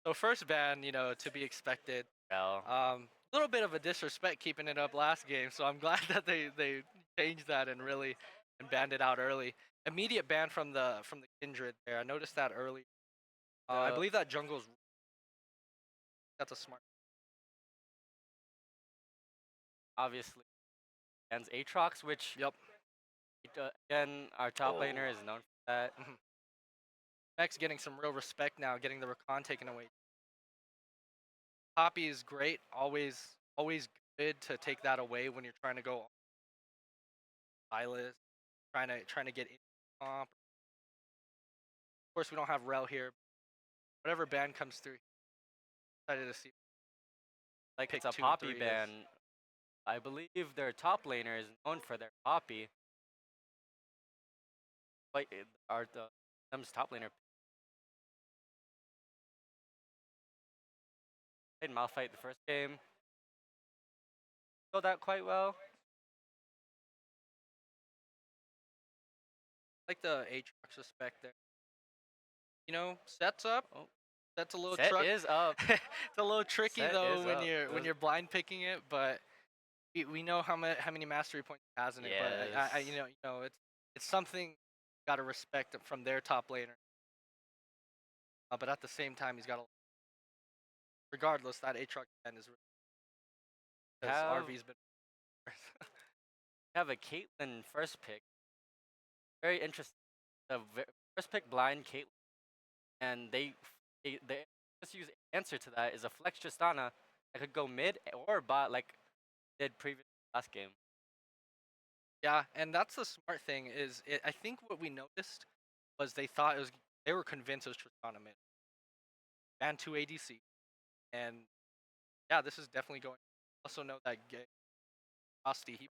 So first ban, to be expected. Well, A little bit of a disrespect keeping it up last game, so I'm glad that they changed that and banned it out early. Immediate ban from the Kindred there. I noticed that early. I the- believe that jungle's that's a smart. obviously bans Aatrox, which Yep. again our top laner Oh. is known for that. Next, getting some real respect now, getting the Rakan taken away. Poppy is great. Always good to take that away when you're trying to go Silas, trying to get in comp. Of course, we don't have Rel here. Whatever ban comes through, excited to see. Like Pick it's a 2 and poppy 3 is. ban. I believe their top laner is known for their poppy. Like are them's top laner played Malphite the first game. Go that quite well. Like the Aatrox respect there. Sets up. Oh. That's a little Set truck. is up. It's a little tricky Set though is when up. you're blind picking it, but we know how many mastery points he has in it. But Yes. it's something you got to respect from their top laner. But at the same time, he's got a. Regardless, that Aatrox end is because Have RV's been. have a Caitlyn first pick. Very interesting. The first pick blind Caitlyn, and they just use answer to that is a Flex Tristana. I could go mid or bot like did previous last game. Yeah, and that's the smart thing I think what we noticed was they were convinced it was Tristana mid. And 2 ADC. And yeah, this is definitely going. Also know that Frosty, he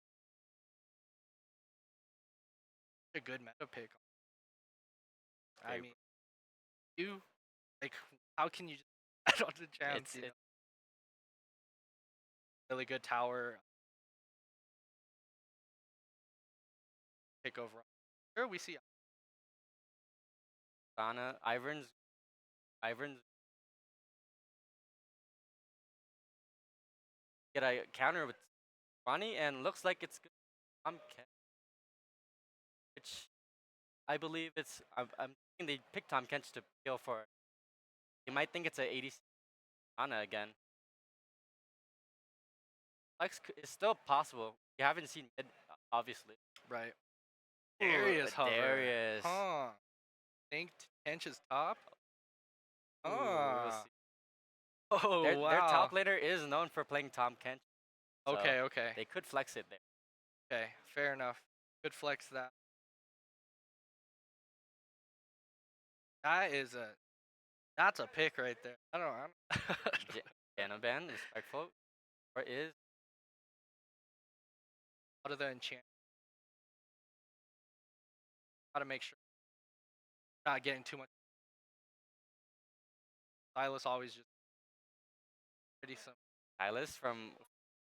a good meta pick. I Okay, mean, you like how can you just add on to champs? it's Really good tower pick overall. Sure, we see Donna, Ivern's get a counter with Ronnie and looks like it's good. Which I believe I'm thinking they picked Tom Kench to kill for. You might think it's a 80 Anna again. Flex is still possible. You haven't seen mid, obviously. right. Ooh, Darius hover. Darius. Huh. Think Tench's top? Ooh, we'll Ah. see. Oh wow. Their top laner is known for playing Tom Kench. So Okay. they could flex it there. Okay. Fair enough. Good flex that. That's a pick right there. I don't Janaban, respectful. Or is out of the enchant. Gotta make sure not getting too much. Silas always just pretty simple. Silas from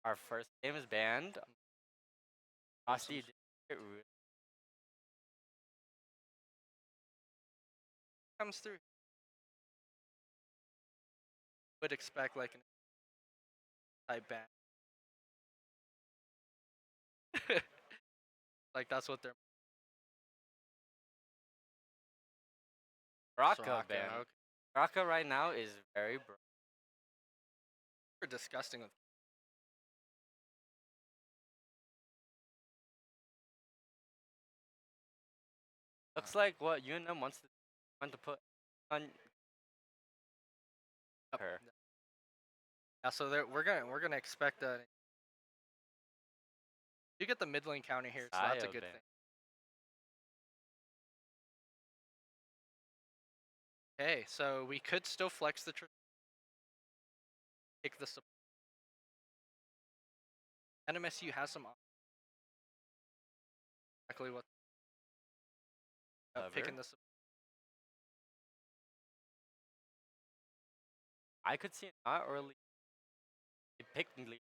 our first game is banned. Frosty did get Comes through. Would expect like an type ban. Like that's what they're Raka Soraka, banned. okay. Raka right now is very broke. They're disgusting with Looks like what UNM want to put on her. Yeah, so we're gonna expect that. You get the mid lane counter here, so that's a Saya good ban. thing. Okay, so we could still flex the pick the support. NMSU has some exactly what picking the support. I could see it not early. They picked Lee.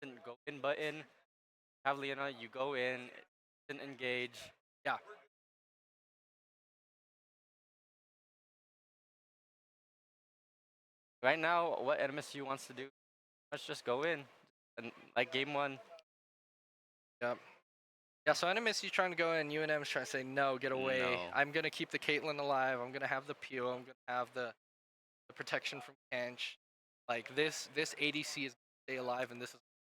Didn't go in button. Have Leona, you go in, didn't engage. Yeah. Right now, what NMSU wants to do, let's just go in. And like game one. Yep. Yeah, so NMSU trying to go in, UNM's trying to say no, get away. No. I'm gonna keep the Caitlyn alive. I'm gonna have the Pew. I'm gonna have the protection from Kench. Like this ADC is gonna stay alive, and this is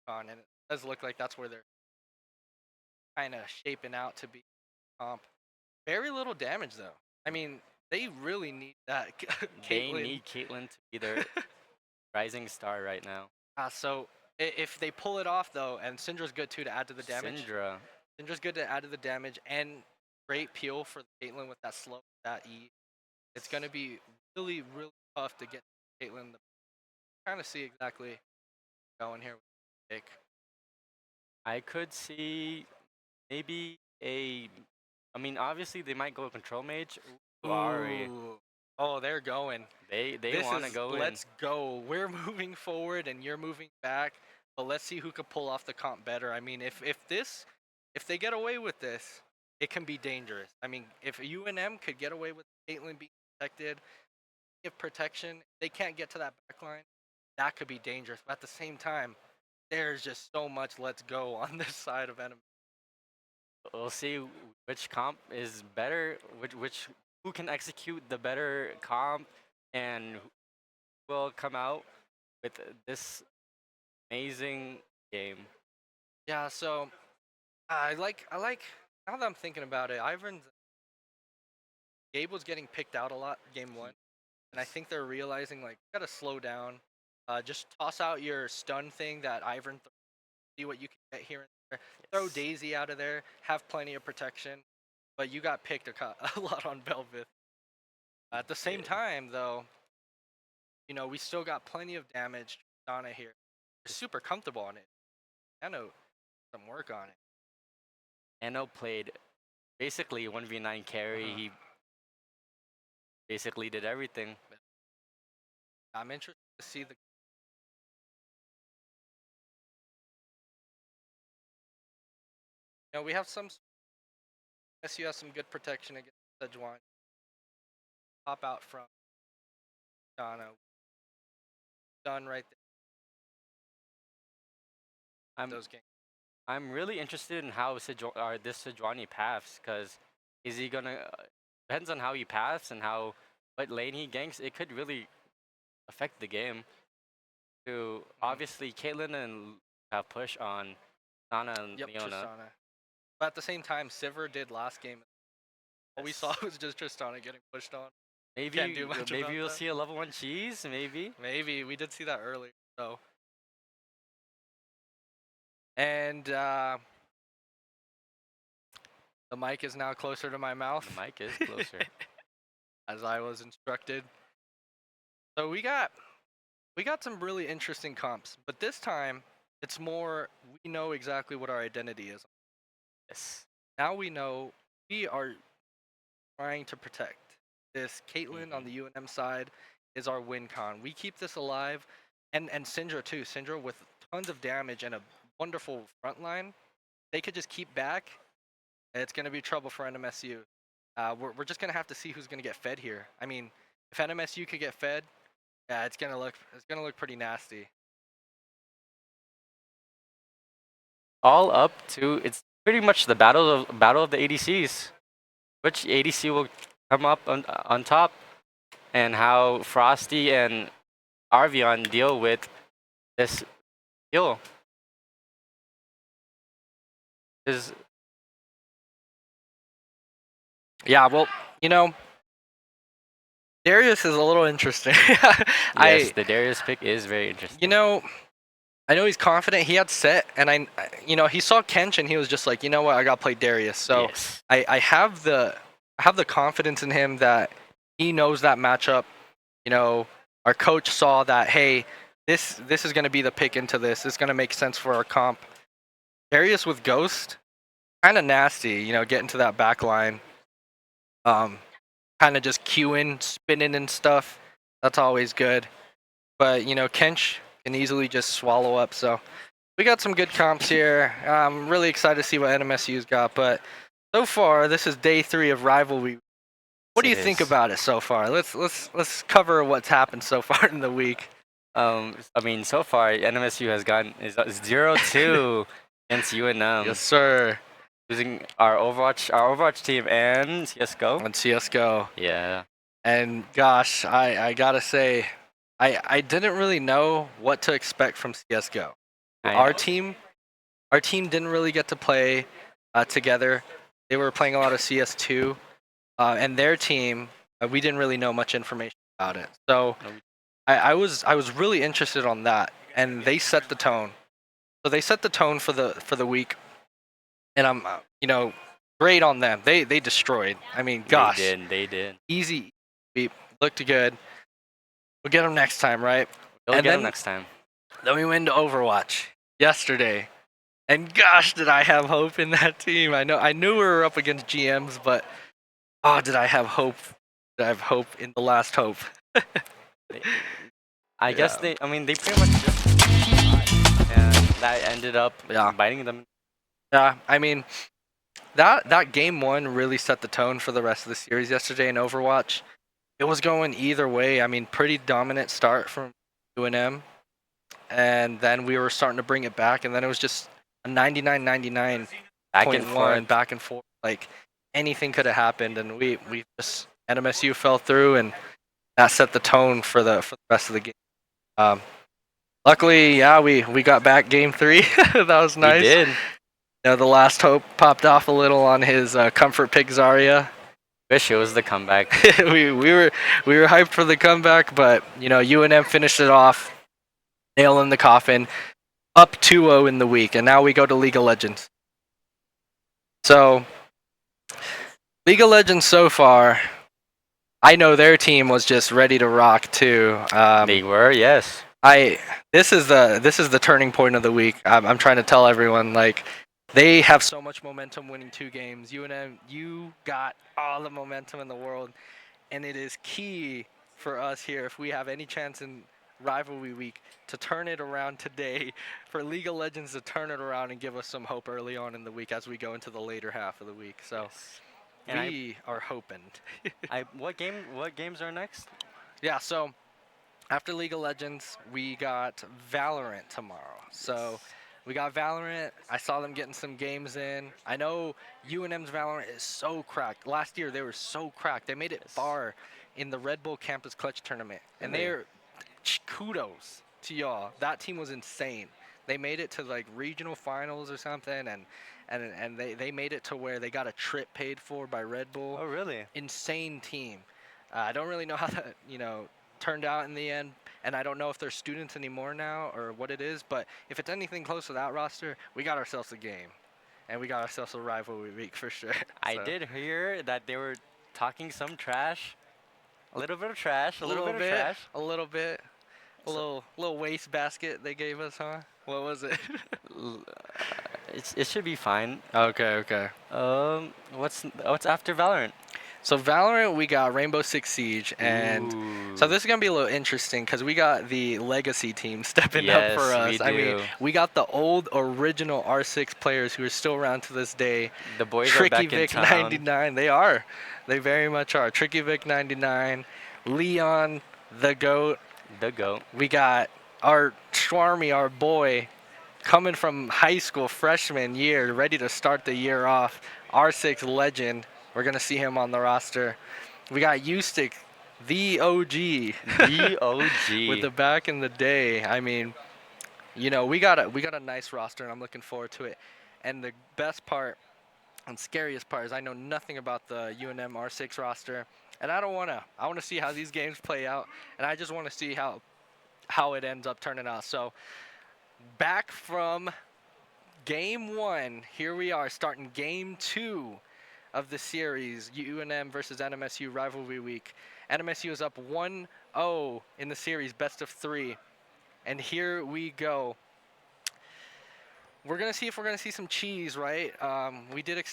on, and it does look like that's where they're kind of shaping out to be. Very little damage though. I mean, they really need that They Caitlyn. need Caitlyn to be their rising star right now. So if they pull it off though, and Syndra's good too to add to the damage. Syndra's good to add to the damage, and great peel for Caitlyn with that slow, that E. It's gonna be really tough to get Caitlyn. Kind of see exactly going here with the pick. I could see maybe I mean, obviously they might go control mage. Rivalry. Ooh. Oh, they're going. They This want to is, go in. let's go. We're moving forward and you're moving back. But let's see who could pull off the comp better. I mean, if they get away with this, it can be dangerous. I mean, if UNM could get away with Caitlyn being protected, give protection, they can't get to that backline. That could be dangerous. But at the same time, there's just so much let's go on this side of enemy. We'll see which comp is better, who can execute the better comp, and who will come out with this amazing game. Yeah, so I like now that I'm thinking about it, Gabe was getting picked out a lot game one. And I think they're realizing, like, you gotta slow down. Just toss out your stun thing that Ivern, see what you can get here and there. Throw Yes. Daisy out of there, have plenty of protection. But you got picked a lot on Velvet. At the same time, though, you know, we still got plenty of damage. Donna here. We're super comfortable on it. Nano, some work on it. Nano played basically 1v9 carry. He basically did everything. I'm interested to see the. You know, we have some. SU has some good protection against Sejuani. Pop out from Donna. Done right there. I'm Those games. I'm really interested in how this Sejuani paths, because is he gonna depends on how he paths and what lane he ganks. It could really affect the game. To obviously Caitlyn and have push on Nana and Yep, Leona. Tristana. But at the same time, Sivir did last game. All we saw was just Tristana getting pushed on. Maybe Can't do much about maybe you'll that. see a level 1 cheese. Maybe. Maybe we did see that earlier. So. And the mic is now closer to my mouth. The mic is closer. As I was instructed. So we got some really interesting comps, but this time it's more we know exactly what our identity is. Yes. Now we know we are trying to protect this. Caitlyn on the UNM side is our win con. We keep this alive, and Syndra too. Syndra with tons of damage and a wonderful front line. They could just keep back. It's gonna be trouble for NMSU. We're just gonna have to see who's gonna get fed here. I mean, if NMSU could get fed, yeah, it's gonna look pretty nasty. All up to it's pretty much the battle of the ADCs. Which ADC will come up on top, and how Frosty and Arvion deal with this heal. Yeah, well, you know, Darius is a little interesting. Yes, the Darius pick is very interesting. You know, I know he's confident. He had set, and he saw Kench, and he was just like, you know what, I gotta play Darius. So yes. I have the confidence in him that he knows that matchup. You know, our coach saw that, hey, this is gonna be the pick into this. It's gonna make sense for our comp. Darius with Ghost, kind of nasty. You know, getting to that back line. Kind of just queuing, spinning and stuff. That's always good. But, you know, Kench can easily just swallow up. So we got some good comps here. I'm really excited to see what NMSU's got. But so far, this is day 3 of Rivalry. What do you think about it so far? Let's cover what's happened so far in the week. I mean, so far NMSU has gotten 0-2 against UNM. Yes, sir. Losing our Overwatch team and CS:GO. On CS:GO. Yeah. And gosh, I gotta say, I didn't really know what to expect from CS:GO. Our team didn't really get to play together. They were playing a lot of CS2, and their team, we didn't really know much information about it. So I was really interested on that, and they set the tone. So they set the tone for the week. And I'm, you know, great on them. They destroyed. I mean, gosh. They did. Easy. Looked good. We'll get them next time, right? We'll get them next time. Then we went to Overwatch yesterday. And gosh, did I have hope in that team. I knew we were up against GMs, but did I have hope? Did I have hope in the last hope? I guess they pretty much just and that ended up biting them. Yeah, I mean, that game 1 really set the tone for the rest of the series yesterday in Overwatch. It was going either way. I mean, pretty dominant start from UNM, and then we were starting to bring it back, and then it was just a 99-99 back and forth. Like anything could have happened, and we just NMSU fell through, and that set the tone for the rest of the game. Luckily, yeah, we got back game 3. That was nice. We did. The last hope popped off a little on his comfort pick Zarya. Wish it was the comeback. we were hyped for the comeback, but UNM finished it off, nail in the coffin, up 2-0 in the week, and now we go to League of Legends. So League of Legends so far, I know their team was just ready to rock too. They were, yes. This is the turning point of the week. I'm trying to tell everyone, like, they have so much momentum winning 2 games. UNM, you got all the momentum in the world, and it is key for us here, if we have any chance in Rivalry Week, to turn it around today, for League of Legends to turn it around and give us some hope early on in the week as we go into the later half of the week. So Yes. And we are hoping. what games are next? Yeah, so after League of Legends, we got Valorant tomorrow. So we got Valorant. I saw them getting some games in. I know UNM's Valorant is so cracked. Last year, they were so cracked. They made it far in the Red Bull Campus Clutch tournament. And Really? they're kudos to y'all. That team was insane. They made it to like regional finals or something, and they made it to where they got a trip paid for by Red Bull. Oh, really? Insane team. I don't really know how that turned out in the end, and I don't know if they're students anymore now or what it is. But if it's anything close to that roster, we got ourselves a game, and we got ourselves a rivalry week for sure. I So, did hear that they were talking some trash. A little bit of trash. a little bit. A little waste basket they gave us, huh? What was it? It should be fine. Okay. What's after Valorant? So Valorant, we got Rainbow Six Siege, and so Ooh. this is gonna be a little interesting because we got the legacy team stepping up for us. Yes, we I mean, do. we got the old original R6 players who are still around to this day. The boys are Tricky back in Vic town. 99, they are. They very much are. Tricky Vic 99, Leon, the GOAT. The GOAT. We got our Schwarmy, our boy, coming from high school freshman year, ready to start the year off. R6 legend. We're going to see him on the roster. We got Eustick, the OG. The OG. With the back in the day. I mean, we got a nice roster, and I'm looking forward to it. And the best part and scariest part is I know nothing about the UNM R6 roster, and I don't want to. I want to see how these games play out, and I just want to see how it ends up turning out. So back from game 1, here we are starting game 2 of the series, UNM versus NMSU Rivalry Week. NMSU is up 1-0 in the series, best of 3, and here we go. We're gonna see if we're gonna see some cheese, right? We did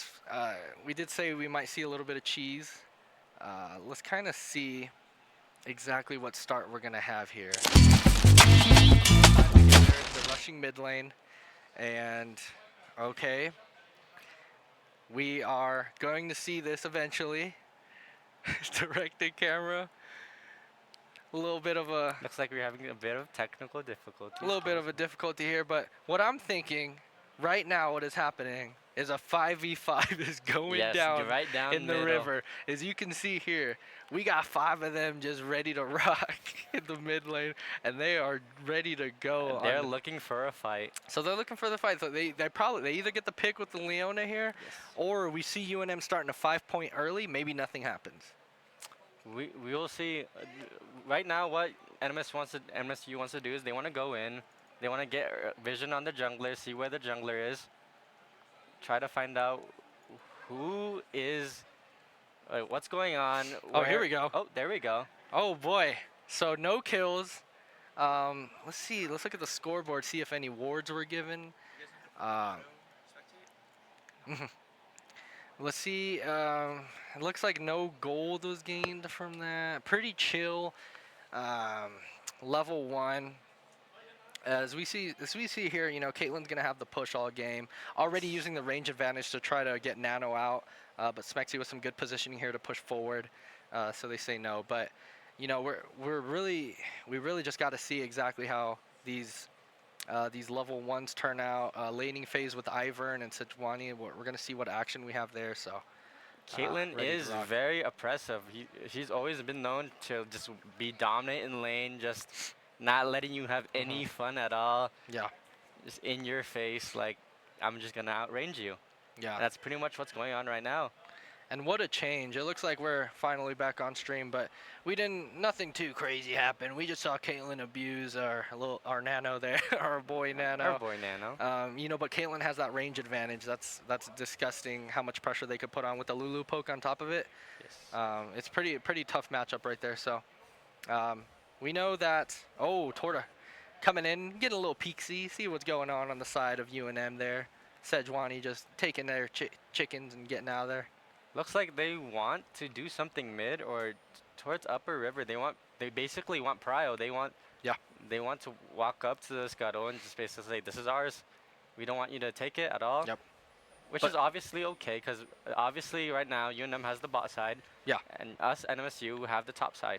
say we might see a little bit of cheese. Let's kind of see exactly what start we're gonna have here. The rushing mid lane, and okay, we are going to see this eventually. Directed camera. A little bit of a Looks like we're having a bit of technical difficulty. difficulty here, but what I'm thinking right now, what is happening is a 5v5 is going Yes, down right down in the middle. river. As you can see here, we got 5 of them just ready to rock in the mid lane, and they are ready to go. They're looking for a fight. So they're looking for the fight. So they either get the pick with the Leona here, or we see UNM starting a 5-point early. Maybe nothing happens. We will see. Right now, what NMSU wants to do is they want to go in. They want to get vision on the jungler, see where the jungler is. Try to find out who is. What's going on? Oh, here we go. Oh, there we go. Oh boy. So no kills. Let's see. Let's look at the scoreboard. See if any wards were given. Let's see. It looks like no gold was gained from that. Pretty chill. Level 1. As we see here, Caitlyn's gonna have the push all game. Already using the range advantage to try to get Nano out, but Smexy with some good positioning here to push forward. So they say no, but we really just got to see exactly how these level 1s turn out. Laning phase with Ivern and Sejuani. We're gonna see what action we have there. So Caitlyn is very oppressive. She's always been known to just be dominant in lane, just not letting you have any fun at all. Yeah. Just in your face, like, I'm just going to outrange you. Yeah. That's pretty much what's going on right now. And what a change. It looks like we're finally back on stream, but nothing too crazy happened. We just saw Caitlyn abuse our Nano there, our boy Nano. Our boy Nano. You know, but Caitlyn has that range advantage. That's disgusting how much pressure they could put on with the Lulu poke on top of it. Yes. It's pretty tough matchup right there. So we know that, Torta coming in, getting a little peeksy, see what's going on the side of UNM there. Sejuani just taking their chickens and getting out of there. Looks like they want to do something mid or towards upper river. They basically want prio. They want to walk up to the scuttle and just basically say, this is ours. We don't want you to take it at all. Yep. Which is obviously okay, because obviously right now UNM has the bot side. Yeah. And us, NMSU, have the top side.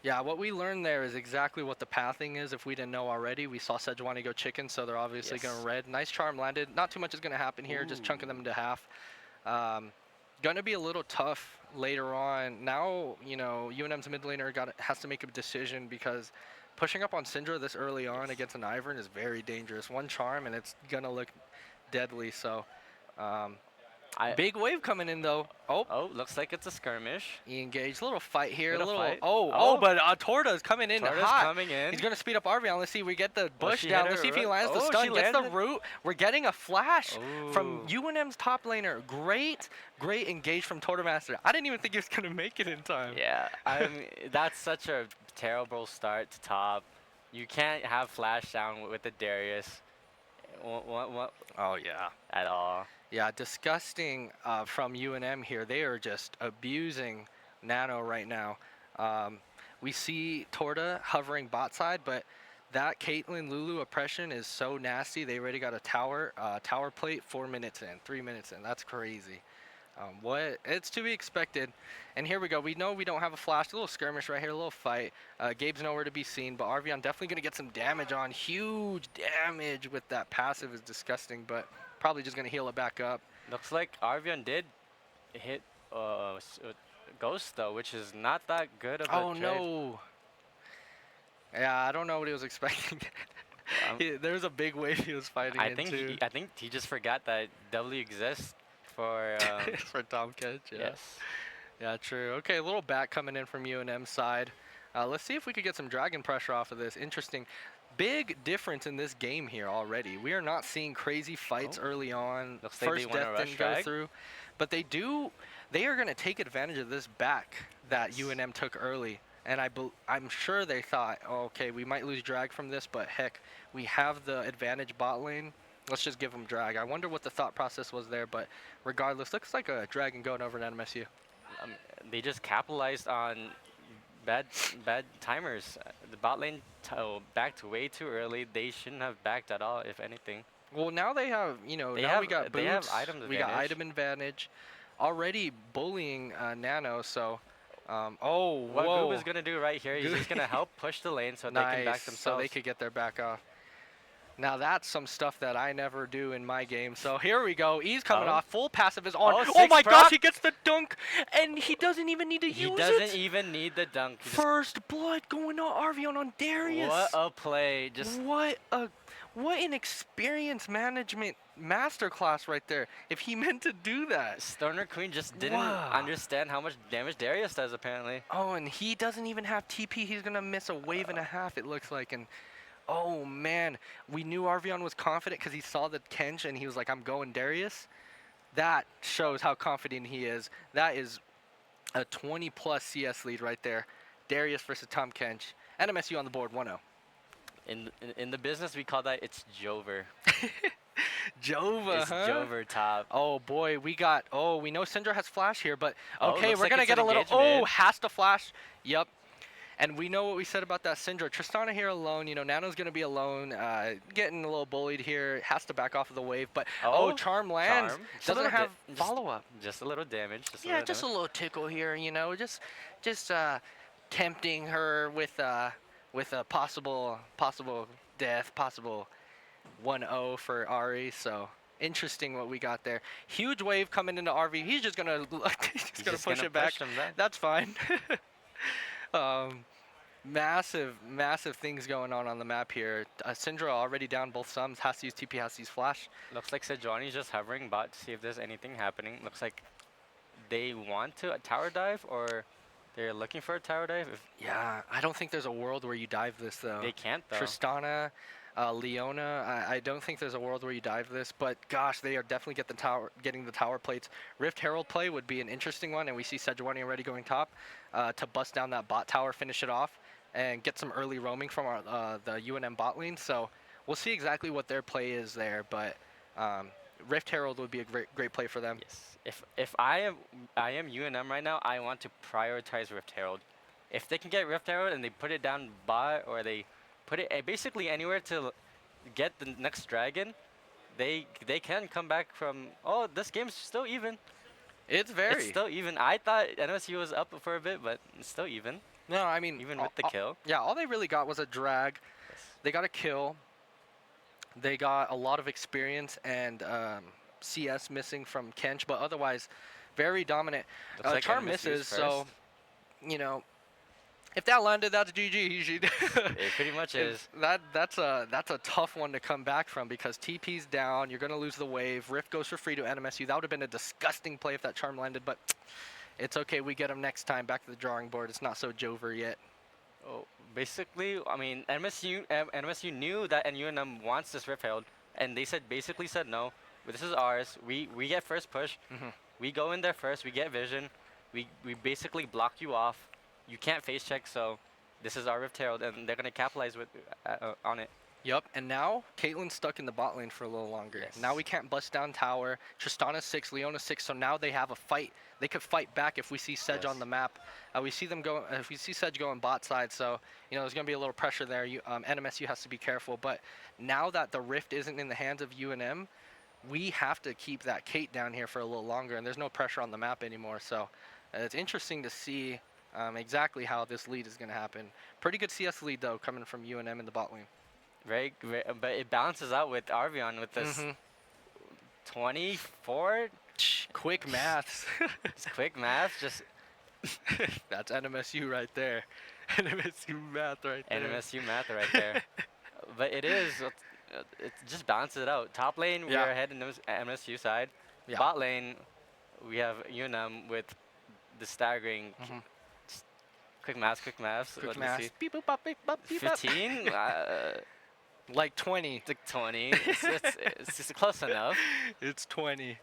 Yeah, what we learned there is exactly what the pathing is. If we didn't know already, we saw Sejuani go chicken, so they're obviously going to red. Nice charm landed. Not too much is going to happen here, just chunking them into half. Going to be a little tough later on. Now, you know, UNM's mid laner has to make a decision because pushing up on Syndra this early on against an Ivern is very dangerous. One charm and it's going to look deadly, so... big wave coming in though. Looks like it's a skirmish. He engaged. A little fight here. Little fight. But Torta's coming in Torta's hot. coming in. He's going to speed up Arvion. Let's see. We get the bush she down. hit Let's her see if he root. lands the Oh, stun. she Gets the landed. root. We're getting a flash from Ooh. UNM's top laner. Great engage from Torta Master. I didn't even think he was going to make it in time. Yeah, I mean, that's such a terrible start to top. You can't have flash down with the Darius. What Oh, yeah. at all. Yeah, disgusting from UNM here. They are just abusing Nano right now. We see Torta hovering bot side, but that Caitlyn Lulu oppression is so nasty. They already got a tower plate 4 minutes in, 3 minutes in. That's crazy. It's to be expected. And here we go. We know we don't have a flash. A little skirmish right here, a little fight. Gabe's nowhere to be seen, but Arvion definitely going to get some damage on. Huge damage with that passive is disgusting, but probably just going to heal it back up. Looks like Arvion did hit Ghost though, which is not that good of a trade. No. Yeah, I don't know what he was expecting. There's a big wave he was fighting I think he just forgot that W exists for for Tom Ketch. Yeah. Yes. Yeah, true. Okay, a little back coming in from UNM side. Let's see if we could get some dragon pressure off of this. Interesting. Big difference in this game here already. We are not seeing crazy fights early on. Looks like they First wanna death rush didn't go drag. through. But they are going to take advantage of this back that UNM took early. And I'm sure they thought, okay, we might lose drag from this, but heck, we have the advantage bot lane. Let's just give them drag. I wonder what the thought process was there, but regardless, looks like a dragon going over to NMSU. They just capitalized on bad timers. The bot lane backed way too early. They shouldn't have backed at all, if anything. Well, now they have, we got boots. They have item We got advantage. item advantage. Already bullying Nano, so... What whoa. Goob is going to do right here, he's just going to help push the lane so they can back themselves. So they could get their back off. Now that's some stuff that I never do in my game. So here we go. E's coming off. Full passive is on. Oh my gosh, he gets the dunk. And he doesn't even need to use it. He doesn't even need the dunk. First blood going on Arvion on Darius. What a play. What an experience management masterclass right there. If he meant to do that. Stoner Queen just didn't understand how much damage Darius does, apparently. Oh, and he doesn't even have TP. He's going to miss a wave and a half, it looks like. And oh, man. We knew Arvion was confident because he saw the Kench and he was like, I'm going Darius. That shows how confident he is. That is a 20-plus CS lead right there. Darius versus Tom Kench. NMSU on the board, 1-0. In the business, we call that it's Jover. Jova, It's Jover top. Oh, boy. We know Syndra has flash here, but okay, looks we're like going to it's get an a little... engagement. has to flash. Yep. And we know what we said about that Syndra. Tristana here alone. Nano's going to be alone. Getting a little bullied here. Has to back off of the wave. But, Charm lands. Charm. Doesn't have follow-up. Just a little damage. Yeah, just a little tickle here, Just tempting her with a possible death, possible 1-0 for Ari. So interesting what we got there. Huge wave coming into RV. He's just gonna push it back. That's fine. Massive things going on the map here. Syndra already down both sums. Has to use TP, has to use flash. Looks like Sejuani's just hovering bot to see if there's anything happening. Looks like they want to tower dive or they're looking for a tower dive. If Yeah, I don't think there's a world where you dive this though. they can't though. Tristana, Leona, I don't think there's a world where you dive this, but gosh, they are definitely getting the tower plates. Rift Herald play would be an interesting one, and we see Sejuani already going top to bust down that bot tower, finish it off, and get some early roaming from the UNM bot lane. So we'll see exactly what their play is there, but Rift Herald would be a great play for them. Yes. If I am UNM right now, I want to prioritize Rift Herald. If they can get Rift Herald and they put it down bot or they put it basically anywhere to get the next dragon, they can come back from. Oh, this game's still even. It's still even. I thought NMSU was up for a bit, but it's still even. No, I mean Even with the kill. Yeah, all they really got was a drag. Yes. They got a kill. They got a lot of experience and CS missing from Kench, but otherwise very dominant. Looks like Charm NMSU is misses, so first. you know, if that landed, that's GG. It pretty much is. That's a tough one to come back from because TP's down. You're gonna lose the wave. Rift goes for free to NMSU. That would have been a disgusting play if that charm landed, but it's okay. We get him next time. Back to the drawing board. It's not so Jover yet. Oh, basically, I mean, NMSU knew that UNM wants this Rift Herald, and they basically said no. But this is ours. We get first push. We go in there first. We get vision. We basically block you off. You can't face check, so this is our Rift Herald, and they're gonna capitalize on it. Yup, and now Caitlyn's stuck in the bot lane for a little longer. Yes. Now we can't bust down tower. Tristana's 6, Leona's 6, so now they have a fight. They could fight back if we see Sedge on Yes. the map. We see them go. If we see Sedge going bot side, so there's gonna be a little pressure there. NMSU has to be careful. But now that the Rift isn't in the hands of UNM, we have to keep that Kate down here for a little longer, and there's no pressure on the map anymore. So it's interesting to see exactly how this lead is gonna happen. Pretty good CS lead though, coming from UNM in the bot lane. Very, but it balances out with Arvion with this 24. Quick maths. Just quick math, just That's NMSU right there. NMSU math right there. NMSU math right there. But it just balances it out. Top lane, we Yeah. are ahead in the MSU side. Yeah. Bot lane, we have UNM with the staggering. Just quick maths. Quick What do we maths. see? Beep, boop, bop, beep, bop, beep, bop. 15? Like 20. It's like 20. It's just close enough. It's 20.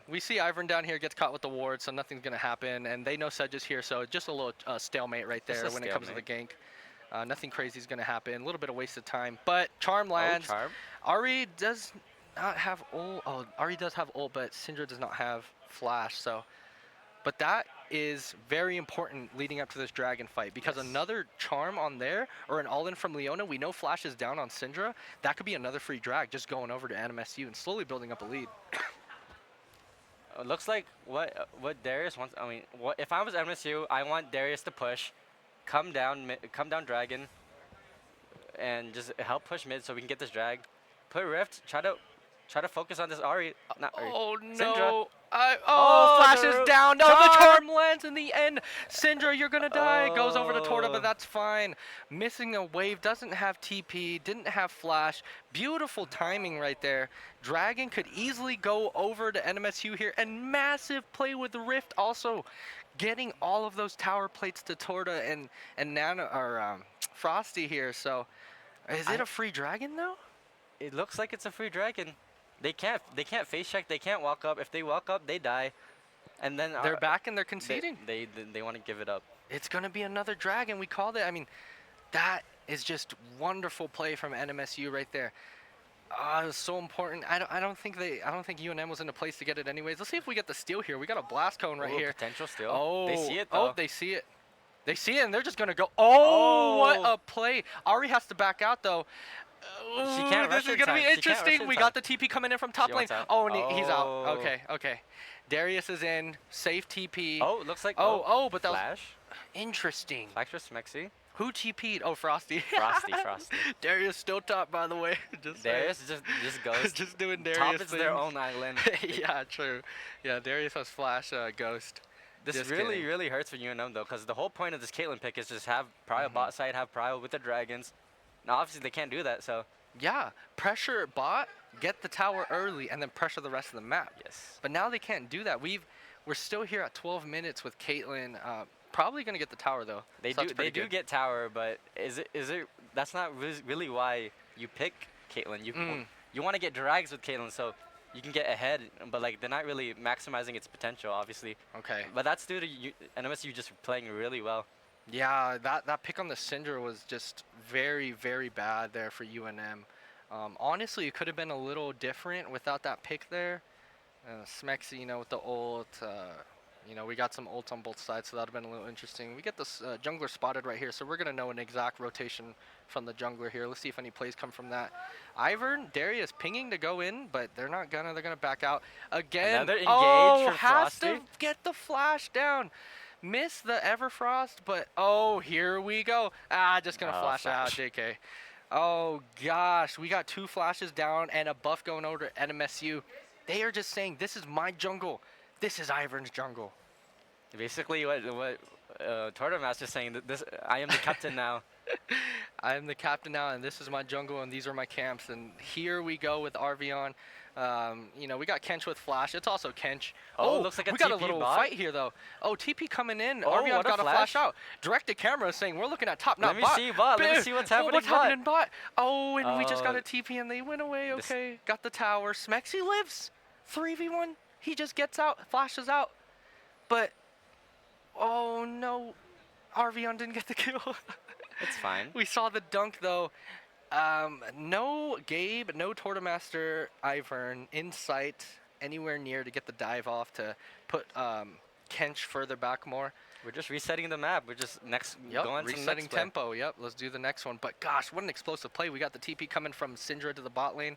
We see Ivern down here gets caught with the ward, so nothing's going to happen. And they know Sedge is here, so just a little stalemate right Just there a when it comes to the stalemate. gank. Nothing crazy is going to happen. A little bit of wasted time. But Charm lands. Oh, Charm. Ari does not have ult. Oh, Ari does have ult, but Syndra does not have flash. So, but that is very important leading up to this dragon fight because Yes. another charm on there or an all-in from Leona. We know flash is down on Syndra. That could be another free drag just going over to NMSU and slowly building up a lead. Looks like what Darius wants. I mean, if I was MSU, I want Darius to push, come down dragon, and just help push mid so we can get this drag. Put Rift. Try to focus on this Ari. Not Ari. Oh Syndra. no! Oh, Flash the is ro- down. No, the Charm! charm lands in the end. Syndra, you're gonna die. Goes over to Torta, Oh. but that's fine. Missing a wave, doesn't have TP, didn't have flash. Beautiful timing right there. Dragon could easily go over to NMSU here, and massive play with the Rift. Also, getting all of those tower plates to Torta and Nano or Frosty here. So, is it a free dragon though? It looks like it's a free dragon. They can't face check. They can't walk up. If they walk up, they die. And then They're back and they're conceding. They want to give it up. It's going to be another dragon. We called it. I mean, that is just wonderful play from NMSU right there. It was so important. I don't think UNM was in a place to get it anyways. Let's see if we get the steal here. We got a blast cone right Ooh, here. Potential still. Oh, They see it though. Oh, they see it. They see it, and they're just going to go. Oh, what Oh. a play. Ari has to back out, though. She can't This rush is in going to be time. She can't rush interesting. in We time. got the TP coming in from top She lane. wants out. Oh, and he's out. Oh. Okay. Darius is in. Safe TP. Oh, looks like. Oh, but that was Flash. interesting. Flash for Smexy. Who TP'd? Oh, Frosty. Frosty. Darius still top, by the way. Just saying. Darius just goes. Just doing Darius Top is their things. own island. Yeah, true. Yeah, Darius has flash ghost. This Just really, kidding. really hurts for UNM though, because the whole point of this Caitlyn pick is just have Prio bot side, have Prio with the dragons. Now obviously they can't do that, so Yeah, pressure bot, get the tower early, and then pressure the rest of the map. yes. But now they can't do that. we're still here at 12 minutes with Caitlyn. Probably gonna get the tower though. They so do that's pretty they do good. get tower, but is it that's not really why you pick Caitlyn. You want to get drags with Caitlyn so you can get ahead, but like they're not really maximizing its potential, obviously. Okay. But that's due to NMSU just playing really well. Yeah, that pick on the Syndra was just very, very bad there for UNM. Honestly, it could have been a little different without that pick there. Smexy, with the ult. We got some ults on both sides, so that would have been a little interesting. We get this jungler spotted right here, so we're going to know an exact rotation from the jungler here. Let's see if any plays come from that. Ivern, Darius pinging to go in, but they're not gonna. They're going to back out. Again, Another engage for has to Frosty. get the flash down. Miss the Everfrost, but here we go. Just going to flash out, JK. Oh, gosh. We got 2 flashes down and a buff going over to NMSU. They are just saying, this is my jungle. This is Ivern's jungle. Basically, what Tortomaster's saying, that this I am the captain now. I am the captain now, and this is my jungle, and these are my camps. And here we go with Arvion. We got Kench with flash. It's also Kench. Looks like we got a TP little bot. fight here, though. TP coming in. Oh, Arvion's what a got a flash flash. out. Direct to camera saying, we're looking at top, not Let me bot. see bot. Let me see what's happening. What's bot. happening bot? And we just got Oh. a TP, and they went away. Okay, got the tower. Smexy lives. 3v1. He just gets out, flashes out. But, oh, no. Arvion didn't get the kill. It's fine. We saw the dunk, though. No Gabe, no Tortomaster, Ivern in sight anywhere near to get the dive off to put Kench further back more. We're just resetting the map. We're just going to the resetting next play. tempo. Yep, let's do the next one. But gosh, what an explosive play. We got the TP coming from Syndra to the bot lane.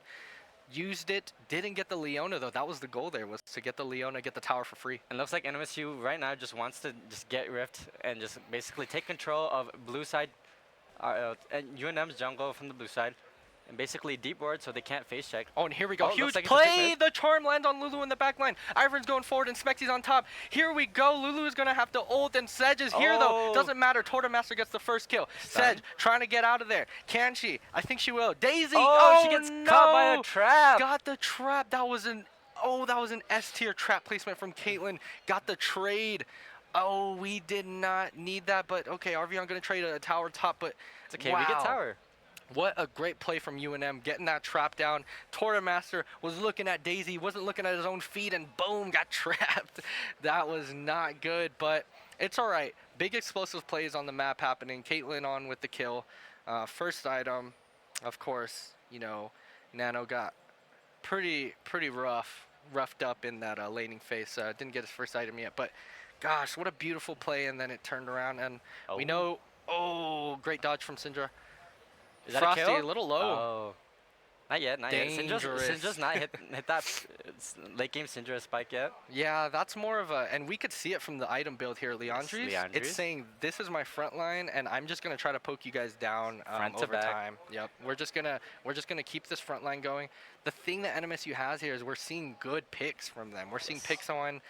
Used it, didn't get the Leona though. That was the goal there, was to get the Leona, get the tower for free. And looks like NMSU right now just wants to just get Rift and just basically take control of blue side and UNM's jungle from the blue side. And basically deep ward so they can't face check. And here we go. Looks Huge like it's a play. tick The charm lands on Lulu in the back line. Ivern's going forward and Smexy's on top. Here we go. Lulu is going to have to ult and Sedge is here though. Doesn't matter. Tortomaster gets the first kill. Sedge trying to get out of there. Can she? I think she will. Daisy. She gets caught by a trap. Got the trap. That was an S tier trap placement from Caitlyn. Got the trade. We did not need that, but okay, Arvion going to trade a tower top, but It's okay. wow. We get tower. What a great play from UNM, getting that trap down. Tortomaster was looking at Daisy, wasn't looking at his own feet, and boom, got trapped. That was not good, but it's all right. Big explosive plays on the map happening. Caitlyn on with the kill. First item, of course, Nano got pretty roughed up in that laning phase. Didn't get his first item yet, but gosh, what a beautiful play, and then it turned around, and we know, great dodge from Syndra. Is that Frosty, a kill? little low. Oh. Not yet. Dangerous. Syndra's not hit that late game Syndra spike yet. Yeah, that's more of a, and we could see it from the item build here, Leandri's. Leandri's. It's saying, this is my front line, and I'm just gonna try to poke you guys down Front to over back. time. Yep, we're just gonna keep this front line going. The thing that NMSU has here is we're seeing good picks from them. We're seeing picks on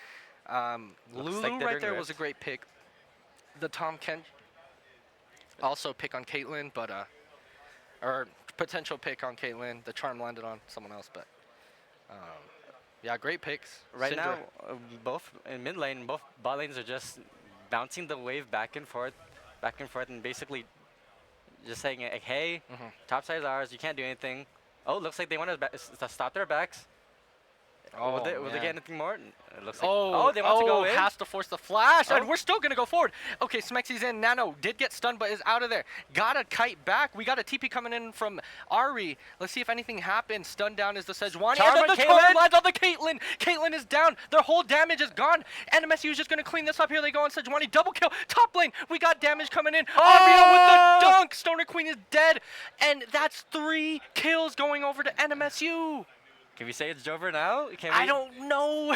Lulu like they're right there doing was a great pick. The Tom Kent also pick on Caitlyn, but or potential pick on Caitlyn. The charm landed on someone else, but yeah, great picks. Right Syndra. now, both in mid lane, both bot lanes are just bouncing the wave back and forth, and basically just saying, like, hey, top side is ours, you can't do anything. Looks like they want to stop their backs. Will they get anything more? It looks like, they want to go in? Has to force the flash, and we're still going to go forward. Okay, Smexy's in. Nano did get stunned, but is out of there. Got a kite back. We got a TP coming in from Ari. Let's see if anything happens. Stun down is the Sejuani. Charm And then on the Caitlyn. charm lands on the Caitlyn. Caitlyn is down. Their whole damage is gone. NMSU is just going to clean this up here. They go on Sejuani. Double kill. Top lane. We got damage coming in. Arvio with the dunk. Stoner Queen is dead. And that's 3 kills going over to NMSU. Can we say it's over now? I don't know.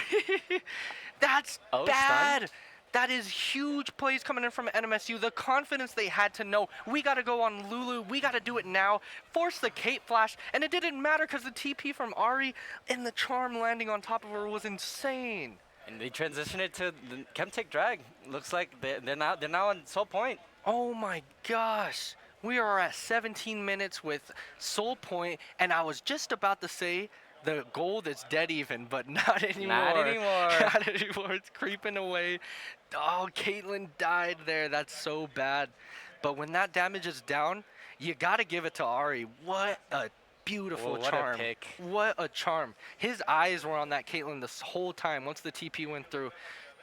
That's bad. Stun? That is huge plays coming in from NMSU. The confidence they had to know, we got to go on Lulu. We got to do it now. Force the Kate flash. And it didn't matter because the TP from Ari and the charm landing on top of her was insane. And they transition it to the Chemtech drag. Looks like they're now on Soul Point. Oh my gosh. We are at 17 minutes with Soul Point. And I was just about to say, The gold is dead even, but not anymore. Not anymore. Not anymore. It's creeping away. Oh, Caitlyn died there. That's so bad. But when that damage is down, you got to give it to Ari. What a beautiful Whoa, what a charm. pick. What a charm. His eyes were on that Caitlyn this whole time once the TP went through.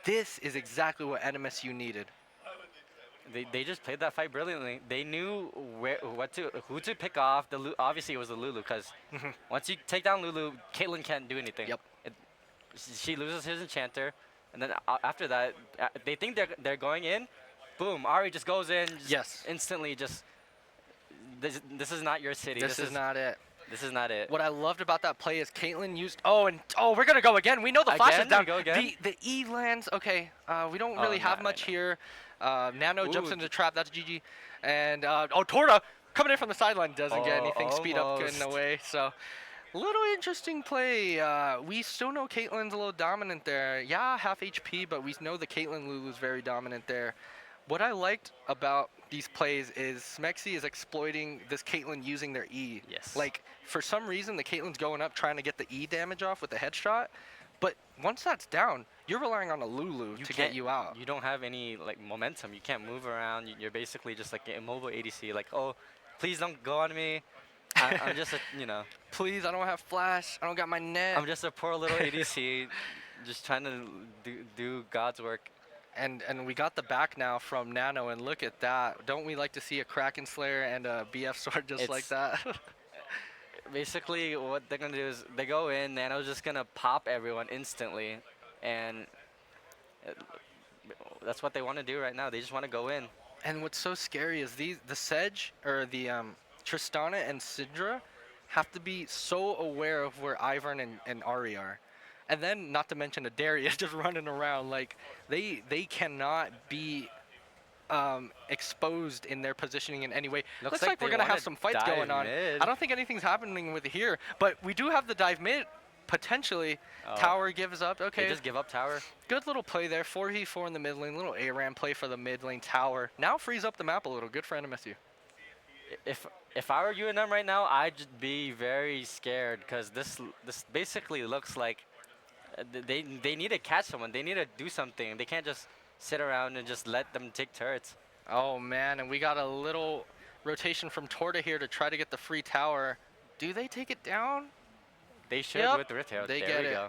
This is exactly what NMSU needed. They just played that fight brilliantly. They knew who to pick off. Obviously it was the Lulu, because once you take down Lulu, Caitlyn can't do anything. Yep. She loses his enchanter, and then after that, they think they're going in. Boom! Ari just goes in. Yes. Instantly, just this is not your city. This is not it. This is not it. What I loved about that play is Caitlyn used. Oh, we're gonna go again. We know the flash is Again? down. We go again? The E lands. Okay. We don't Oh, really have no, much no. here. Nano jumps Ooh, into the trap. That's GG. And Torta coming in from the sideline doesn't get Oh, anything. Speed up getting almost. away. So. Little interesting play. We still know Caitlyn's a little dominant there. Yeah, half HP, but we know the Caitlyn Lulu's very dominant there. What I liked about these plays is Smexy is exploiting this Caitlyn using their E. Yes. Like, for some reason, the Caitlyn's going up trying to get the E damage off with the headshot. But once that's down, you're relying on a Lulu to get can't- you out. You don't have any like momentum. You can't move around. You're basically just like an immobile ADC. Like, oh, please don't go on me. I'm just a, Please, I don't have flash. I don't got my net. I'm just a poor little ADC, just trying to do God's work. And we got the back now from Nano, and look at that. Don't we like to see a Kraken Slayer and a BF sword just like that? Basically, what they're gonna do is they go in. Nano's just gonna pop everyone instantly, and that's what they want to do right now. They just want to go in. And what's so scary is the Sedge, or the Tristana and Syndra have to be so aware of where Ivern and Ari are. And then, not to mention a Darius just running around. Like, they cannot be exposed in their positioning in any way. Looks like we're they going to have wanna some fights dive going on. mid. I don't think anything's happening with here, but we do have the dive mid, potentially. Oh. Tower gives up. They Okay. just give up tower. Good little play there. 4v4 in the mid lane. Little ARAM play for the mid lane tower. Now frees up the map a little. Good for NMSU. If I were UNM right now, I'd just be very scared, because this basically looks like they need to catch someone. They need to do something. They can't just sit around and just let them take turrets. Oh, man. And we got a little rotation from Torta here to try to get the free tower. Do they take it down? They should Yep, with the Ritail. they there get we it. go.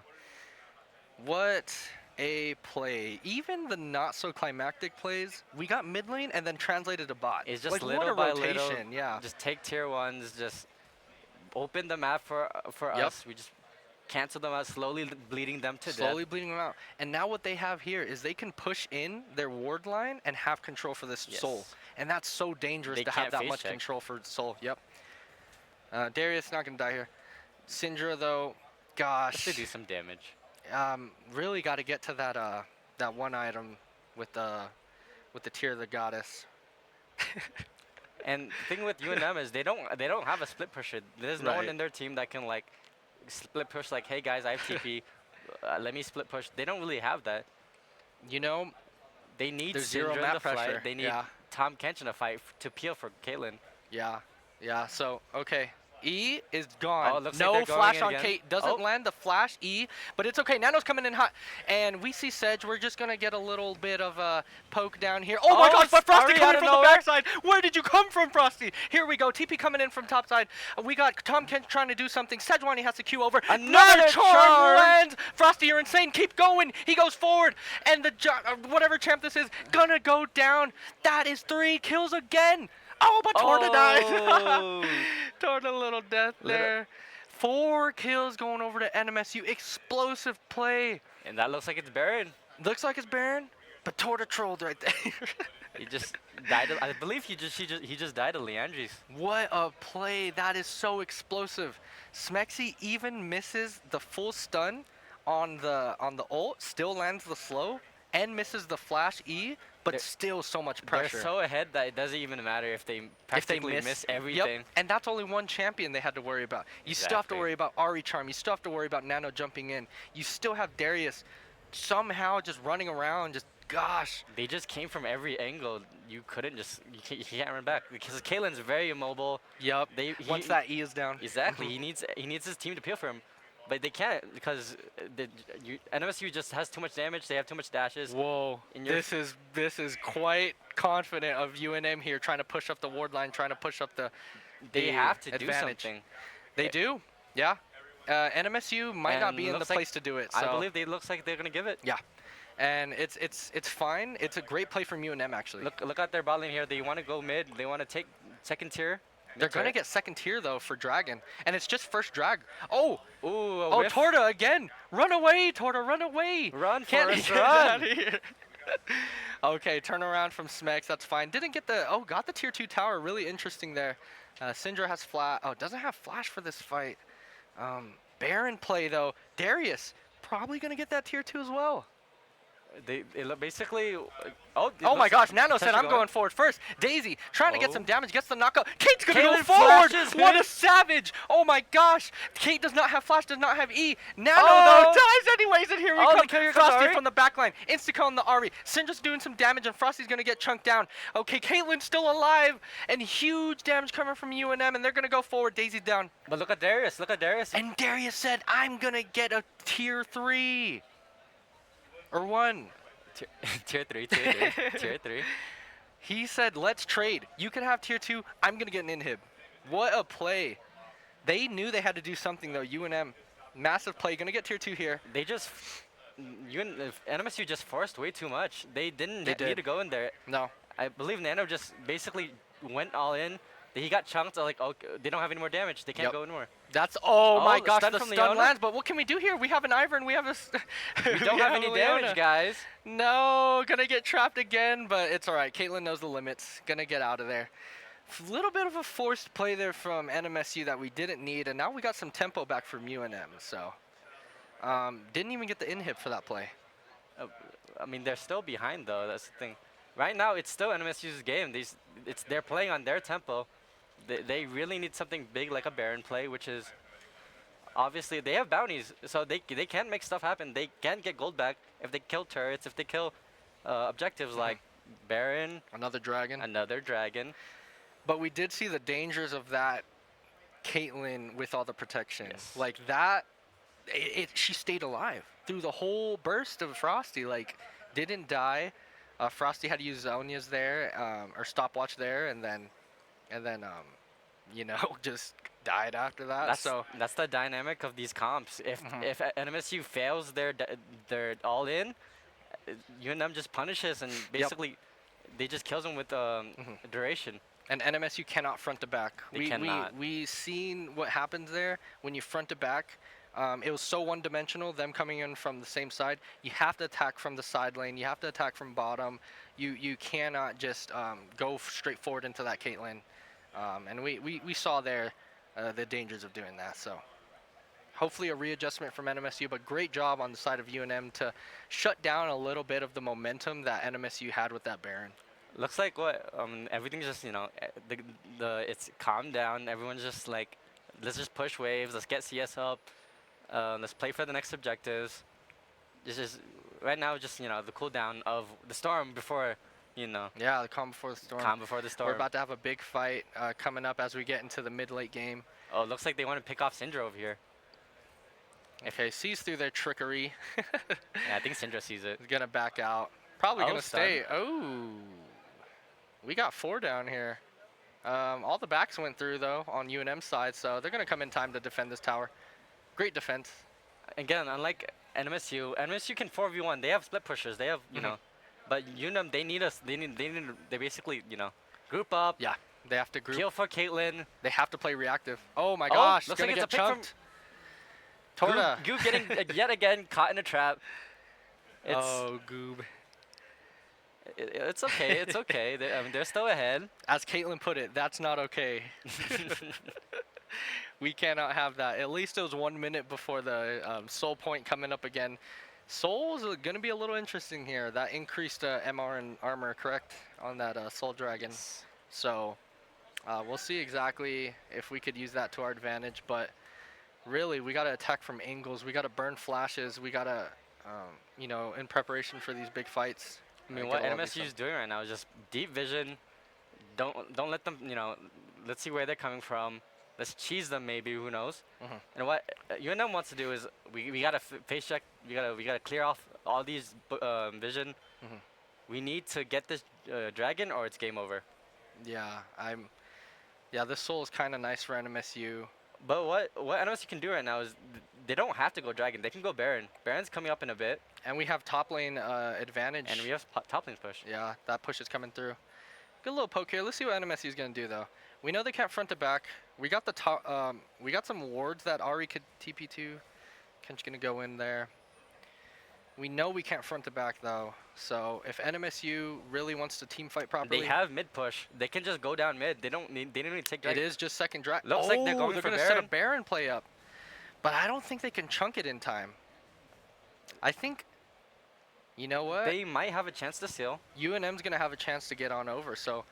What a play. Even the not so climactic plays, we got mid lane and then translated to bot. It's just like, little what a by rotation. little. Yeah. Just take tier ones. Just open the map for Yep. us. We just cancel them out, slowly bleeding them to Slowly death. bleeding them out. And now what they have here is they can push in their ward line and have control for this Yes. soul. And that's so dangerous They to have can't that face much check. control for soul. Yep. Darius not going to die here. Syndra, though, gosh. Just to do some damage. Really got to get to that one item with the Tear of the Goddess. And the thing with UNM is they don't have a split pusher. There's no one Right. in their team that can like split push, like, hey guys, I have TP, let me split push. They don't really have that. You know, They need there's zero Syndra in map the pressure. fight. They need Yeah. Tom Kench in a fight to peel for Caitlyn. Yeah. So, okay. E is gone. Oh, it looks like no they're going flash in on again. Kate. Doesn't Oh. land the flash E, but it's okay. Nano's coming in hot. And we see Sedge. We're just going to get a little bit of a poke down here. Oh my Oh, gosh, but Frosty Ari coming out of from the nowhere. backside. Where did you come from, Frosty? Here we go. TP coming in from top side. We got Tom Kent trying to do something. Sejuani has to queue over. Another charm. lands. Frosty, you're insane. Keep going. He goes forward. And the whatever champ this is, gonna go down. That is 3 kills again. Oh, but Torta dies. Oh. Torta little death there. 4 kills going over to NMSU. Explosive play. And that looks like it's Baron. Looks like it's Baron, but Torta trolled right there. He just died. I believe he just died of Leandri's. What a play. That is so explosive. Smexy even misses the full stun on the ult, still lands the slow, and misses the flash E, but They're- still so much pressure. They're so ahead that it doesn't even matter if they practically miss everything. Yep, and that's only one champion they had to worry about. You still have to Exactly. worry about Ari Charm. You still have to worry about Nano jumping in. You still have Darius somehow just running around, just, gosh. They just came from every angle. You can't run back because Caitlyn's very immobile. Yep, They once that E is down. exactly he needs his team to peel for him. but they can't because NMSU just has too much damage. They have too much dashes. Whoa, In your this is quite confident of UNM here, trying to push up the ward line, trying to push up the They have to do advantage. something. They do, yeah. NMSU might not And be in the looks like- place to do it. So. I believe it looks like they're gonna give it. Yeah, and it's fine. It's a great play from UNM actually. Look at their bot lane here. They want to go mid. They want to take second tier. They're gonna mid-tier. get second tier though for Dragon, and it's just first drag. Oh, Ooh, a oh, whiff. Torta again! Run away, Torta! Run away! Run, Can't Forrest, get run! out of here. Okay, turn around from Smex. That's fine. Didn't get the got the tier 2 tower. Really interesting there. Syndra has flash. Oh, doesn't have flash for this fight. Baron play though. Darius probably gonna get that tier 2 as well. They basically. Oh my gosh, Nano said Potential I'm going going. forward first. Daisy trying to get Oh. some damage, gets the knockout. Kate's gonna go Caitlyn forward! flashes What him. a savage! Oh my gosh! Kate does not have flash, does not have E. Nano Oh, though no. dies anyways, and here we Oh, come. look, here comes Frosty Ari. from the backline. Insta-kill on the Ari. Syndra's doing some damage, and Frosty's gonna get chunked down. Okay, Caitlyn's still alive, and huge damage coming from UNM, and they're gonna go forward. Daisy's down. But look at Darius. Look at Darius. And Darius said, I'm gonna get a tier 3. Or 1. Tier 3. Tier 3. He said, let's trade. You can have tier 2. I'm going to get an inhib. What a play. They knew they had to do something, though. UNM, massive play. Going to get tier 2 here. They just. NMSU just forced way too much. They didn't They need did. to go in there. No. I believe Nano just basically went all in. He got chunked. Like, okay, they don't have any more damage. They can't Yep. go anymore. That's, oh my the gosh, stun the from stun Leona? lands. But what can we do here? We have an Ivern. We have a... We don't have any damage, guys. No, going to get trapped again, but it's all right. Caitlyn knows the limits. Going to get out of there. A little bit of a forced play there from NMSU that we didn't need, and now we got some tempo back from UNM, so... didn't even get the inhib for that play. I mean, they're still behind, though. That's the thing. Right now, it's still NMSU's game. They're playing on their tempo. They really need something big like a Baron play, which is obviously they have bounties, so they can make stuff happen. They can get gold back if they kill turrets, if they kill objectives like Baron, Another dragon. another dragon. But we did see the dangers of that Caitlyn with all the protection. Yes. Like that, she stayed alive through the whole burst of Frosty. Like, didn't die. Frosty had to use Zonia's there, or stopwatch there, and then, you know, just died after that. That's the dynamic of these comps. If NMSU fails their all in, UNM just punishes and basically they just kills them with duration. And NMSU cannot front to back. They cannot. We seen what happens there when you front to back. It was so one-dimensional, them coming in from the same side. You have to attack from the side lane. You have to attack from bottom. You cannot just go straight forward into that Caitlyn. And we saw there the dangers of doing that. So hopefully a readjustment from NMSU, but great job on the side of UNM to shut down a little bit of the momentum that NMSU had with that Baron. Looks like everything's just it's calmed down. Everyone's just like, let's just push waves. Let's get CS up. Let's play for the next objectives. This is right now just the cooldown of the storm before Yeah, the calm before the storm. calm before the storm. We're about to have a big fight coming up as we get into the mid-late game. Oh, it looks like they want to pick off Syndra over here. Okay, sees through their trickery. Yeah, I think Syndra sees it. He's gonna back out. Probably Oh, gonna stun. stay. Oh, we got 4 down here. All the backs went through though on UNM side, so they're gonna come in time to defend this tower. Great defense. Again, unlike NMSU can 4v1. They have split pushers. They have but UNM they need us. They basically group up. Yeah, they have to group. Kill for Caitlyn. They have to play reactive. Oh my Oh, gosh, looks gonna like it's get a pick from- chunked. Torta. Goob getting yet again caught in a trap. It's Oh, Goob. it's okay. It's okay. They're still ahead. As Caitlyn put it, that's not okay. We cannot have that. At least it was 1 minute before the soul point coming up again. Soul is going to be a little interesting here. That increased MR and armor, correct, on that soul dragon. So we'll see exactly if we could use that to our advantage. But really, we got to attack from angles. We got to burn flashes. We got to, in preparation for these big fights. I mean, get what all these NMSU is doing right now is just deep vision. Don't let them. Let's see where they're coming from. let's cheese them maybe. Who knows? Mhm. And what UNM wants to do is we gotta face check. We gotta clear off all these vision. Mhm. We need to get this dragon, or it's game over. Yeah, Yeah, this soul is kind of nice for NMSU. But what NMSU can do right now is they don't have to go dragon. They can go Baron. Baron's coming up in a bit, And we have top lane advantage. and we have top lane push. Yeah, that push is coming through. Good little poke here. Let's see what NMSU is gonna do though. We know they can't front to back. We got the top. We got some wards that Ari could TP to. Ken's gonna go in there. We know we can't front to back though. So if NMSU really wants to team fight properly, They have mid push. They can just go down mid. They don't need to take it dragon. is just second drag. Looks like they're going for gonna set a Baron. Baron play up, but I don't think they can chunk it in time. I think. You know what? They might have a chance to seal. UNM's going to have a chance to get on over. So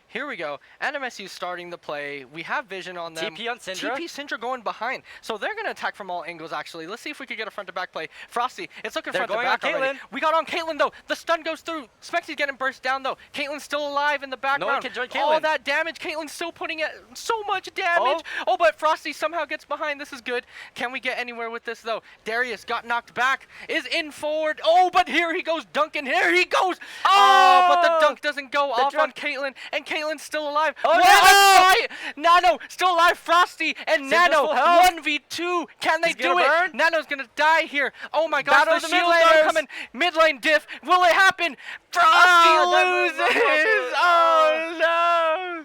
here we go. NMSU starting the play. We have vision on them. TP on Syndra. TP Syndra going behind. So they're going to attack from all angles, actually. Let's see if we can get a front-to-back play. Frosty, it's looking They're front to going back on already. Caitlyn. We got on Caitlyn, though. The stun goes through. Smexy's getting burst down, though. Caitlyn's still alive in the background. can join All Caitlyn. that damage. Caitlyn's still putting it so much damage. Oh, but Frosty somehow gets behind. This is good. Can we get anywhere with this, though? Darius got knocked back. Is in forward. Oh, but here he goes. Duncan. Here he goes. Oh, but the dunk doesn't go off on Caitlyn. And Caitlyn's still alive. Oh, What a fight! Nano still alive. Frosty and Syndra's Nano full health. 1v2. Can they He's do gonna it? burn. Nano's gonna die here. Oh my gosh, Battle the of the shield mid down laners. coming. Mid lane diff. Will it happen? Frosty that was loses. so Oh no!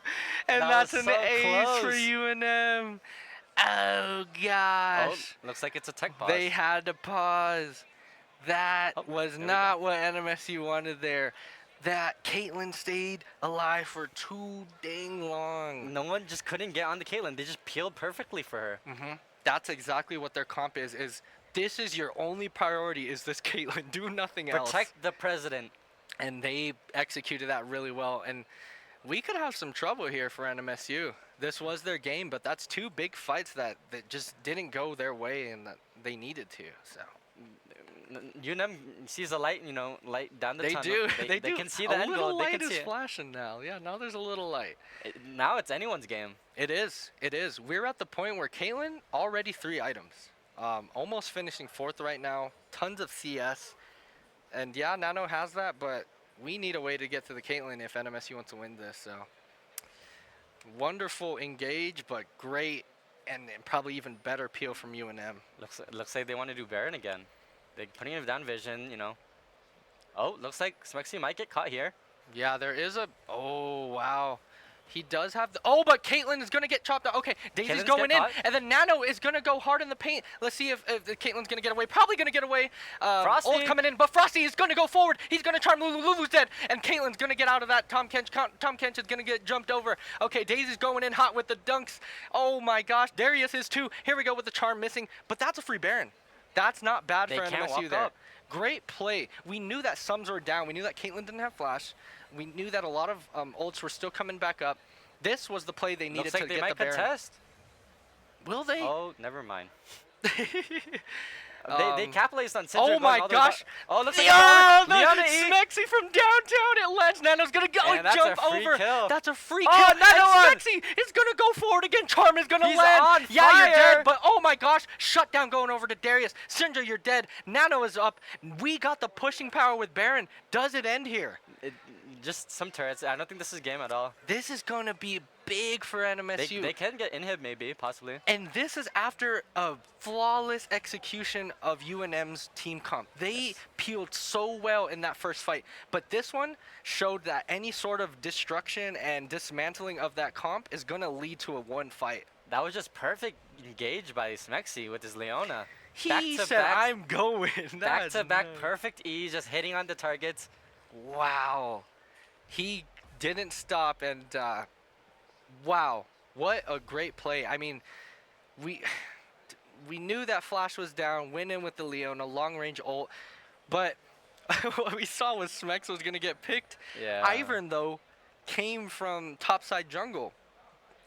And That that's was an so ace for close. UNM. Oh gosh. Looks like it's a tech pause. They had to pause. That Oh, was there we not what NMSU wanted there. That Caitlyn stayed alive for too dang long. No one just couldn't get on the Caitlyn. They just peeled perfectly for her. That's exactly what their comp is this is your only priority is this Caitlyn. Do nothing else. Protect the president. And they executed that really well. And we could have some trouble here for NMSU. This was their game, but that's two big fights that just didn't go their way and that they needed to. So UNM sees a light, light down the they tunnel. do. They do. They can see a the end little goal. They light can see is it. flashing now. Yeah, now there's a little light. Now it's anyone's game. It is. It is. We're at the point where Caitlyn already 3 items. Almost finishing 4th right now. Tons of CS. And yeah, Nano has that, but we need a way to get to the Caitlyn if NMSU wants to win this. So wonderful engage, but great and probably even better peel from UNM. Looks like they want to do Baron again. They're putting him down vision, Oh, looks like Smexy might get caught here. Yeah, there is a... Oh, wow. He does have the... Oh, but Caitlyn is going to get chopped out. Okay, Daisy's Caitlyn's going get in, caught. and then Nano is going to go hard in the paint. Let's see if Caitlyn's going to get away. Probably going to get away. Frosty. Ult coming in, but Frosty is going to go forward. He's going to charm Lulu. Lulu's dead, and Caitlyn's going to get out of that. Tom Kench is going to get jumped over. Okay, Daisy's going in hot with the dunks. Oh, my gosh. Darius is too. Here we go with the charm missing, but that's a free Baron. That's not bad They for can't NMSU walk there. up. Great play. We knew that sums were down. We knew that Caitlyn didn't have flash. We knew that a lot of ults were still coming back up. This was the play they needed Looks like to they get the might Baron. contest. Will they? Oh, never mind. They Um, capitalized on Syndra oh going my all the way back. gosh. Oh, looks like Yeah, Leona no, E. Smexy from downtown. It lands. Nano's gonna go And and that's a jump free over. kill. That's a free Oh, kill. another one. And Smexy is gonna go forward again. Charm is gonna He's land. on Yeah, you're fire. dead. But oh my gosh, shutdown going over to Darius. Syndra, you're dead. Nano is up. We got the pushing power with Baron. Does it end here? Just some turrets. I don't think this is game at all. This is gonna be big for NMSU. They can get inhib maybe, possibly. And this is after a flawless execution of UNM's team comp. They peeled so well in that first fight, but this one showed that any sort of destruction and dismantling of that comp is gonna lead to a one fight. That was just perfect engage by Smexy with his Leona. He Back-to-back- said, "I'm going." Back That's to back nuts. perfect E, just hitting on the targets. Wow. He didn't stop, and wow, what a great play. I mean, we knew that Flash was down, went in with the Leona, long-range ult, but what we saw was Smex was going to get picked. Yeah. Ivern, though, came from topside jungle,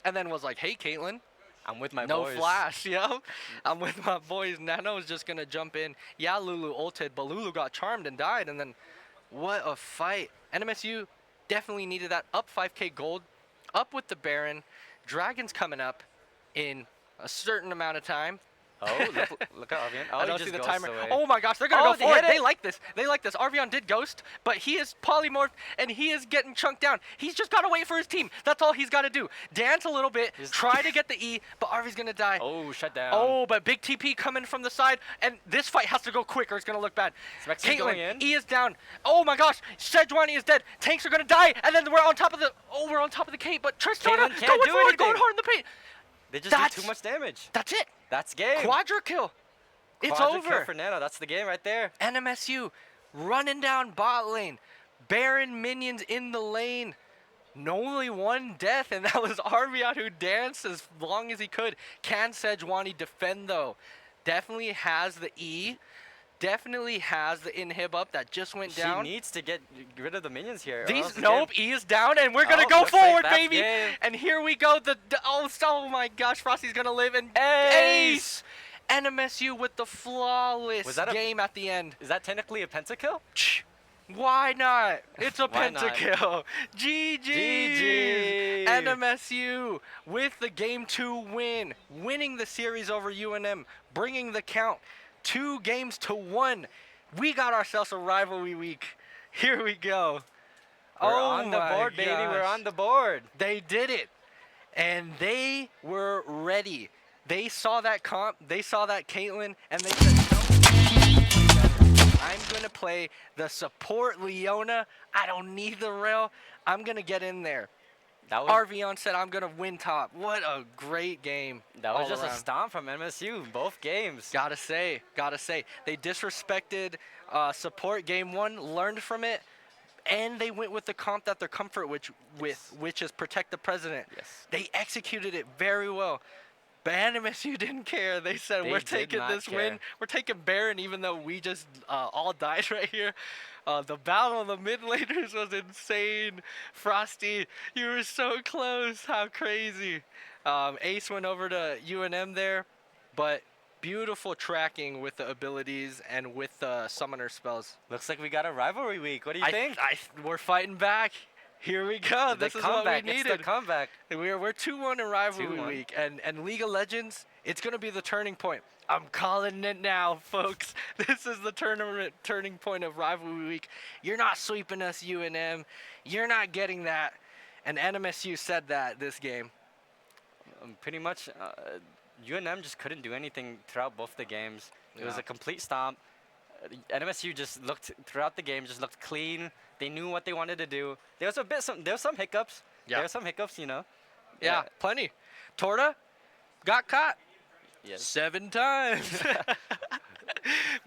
and then was like, "Hey, Caitlyn, I'm with my no boys. flash, yo. I'm with my boys." Nano is just going to jump in. Yeah, Lulu ulted, but Lulu got charmed and died, and then what a fight. NMSU definitely needed that. Up 5k gold, up with the Baron. Dragon's coming up. in a certain amount of time. Oh, look at Arvian. Oh, I he don't just see the ghosts timer. away. Oh my gosh, they're gonna Oh, go they for it. hit They it. like this. They like this. Arvion did ghost, but he is polymorphed and he is getting chunked down. He's just gotta wait for his team. That's all he's gotta do. Dance a little bit, try to get the E, but Arvi's gonna die. Oh, shut down. Oh, but big TP coming from the side, and this fight has to go quick or it's gonna look bad. Smexy's going in. E is down. Oh my gosh, Sejuani is dead. Tanks are gonna die, and then we're on top of the Kate, but Tristana Caitlyn can't going do forward, going anything. hard in the paint. They just That's- do too much damage. That's it. That's game. Quadra kill. It's Quadra kill over. for Nano. That's the game right there. NMSU running down bot lane. Baron minions in the lane. Only one death, and that was Arvion who danced as long as he could. Can Sejuani defend, though? Definitely has the E. Definitely has the inhib up that just went down. He needs to get rid of the minions here. or else These the nope, game- E is down, and we're gonna Oh, go looks like forward, that's baby. game. And here we go. Oh my gosh, Frosty's gonna live and Ace! NMSU with the flawless Was that a- game at the end. Is that technically a pentakill? Why not? It's a Why not? pentakill. GG. GG. NMSU with the game 2 win, winning the series over UNM, bringing the count 2 games to 1. We got ourselves a rivalry week. Here we go. We're oh on the my board, baby. We're gosh. on the board. They did it. And they were ready. They saw that comp, they saw that Caitlyn, and they said, no, I'm going to play the support Leona. I don't need the rail. I'm going to get in there. That was Arvion said, I'm going to win top. What a great game. that was all just around. a stomp from MSU. Both games. Gotta say. They disrespected support game 1, learned from it, and they went with the comp that they're comfort which is protect the president. Yes. They executed it very well. But NMSU didn't care. They said, They we're did taking not this care. win. We're taking Baron, even though we just all died right here. The battle of the mid laners was insane. Frosty, you were so close. How crazy. Ace went over to UNM there, but beautiful tracking with the abilities and with the summoner spells. Looks like we got a rivalry week. What do you think? We're fighting back. Here we go. The This is what we comeback. It's needed. the comeback. We're 2-1 in rivalry 2-1. week, and League of Legends, it's gonna be the turning point. I'm calling it now, folks. This is the turning point of rivalry week. You're not sweeping us, UNM. You're not getting that. And NMSU said that this game. Pretty much, UNM just couldn't do anything throughout both the games. It was Yeah. a complete stomp. NMSU just looked throughout the game, just looked clean. They knew what they wanted to do. There was some hiccups. Yeah. There were some hiccups, you know. Yeah, plenty. Torta got caught Yes. 7 times.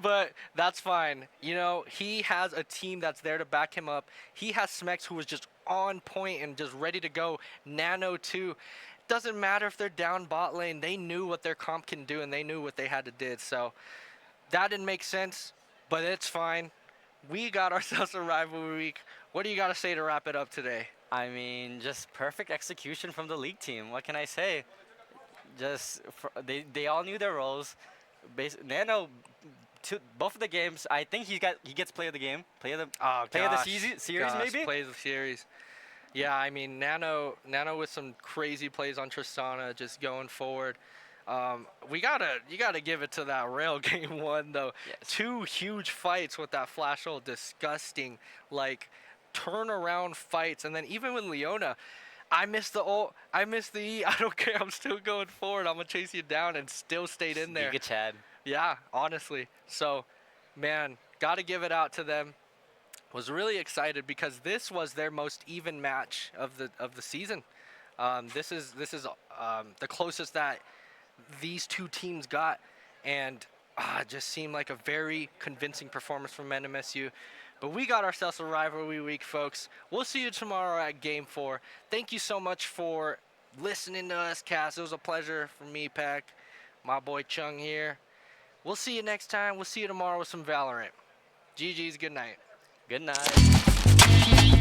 But that's fine. You know, he has a team that's there to back him up. He has Smex who was just on point and just ready to go. Nano too. Doesn't matter if they're down bot lane. They knew what their comp can do and they knew what they had to do. So that didn't make sense, but it's fine. We got ourselves a rivalry week. What do you got to say to wrap it up today? I mean, just perfect execution from the league team. What can I say? Just they all knew their roles. Nano, both of the games. I think he gets play of the game, play of the series maybe. Plays the series. Yeah, I mean Nano with some crazy plays on Tristana, just going forward. You gotta give it to that rail game 1 though. Yes. 2 huge fights with that flash ult, disgusting like turnaround fights, and then even with Leona, I missed the ult, I missed the E. I don't care. I'm still going forward. I'm gonna chase you down and still stayed in there. Giga Chad. Yeah, honestly. So, man, gotta give it out to them. Was really excited because this was their most even match of the season. This is the closest that these 2 teams got, and it just seemed like a very convincing performance from NMSU. But we got ourselves a rivalry week, folks. We'll see you tomorrow at Game 4. Thank you so much for listening to us, Cass. It was a pleasure for me, Pack. My boy Chung here. We'll see you next time. We'll see you tomorrow with some Valorant. GG's, good night. Good night.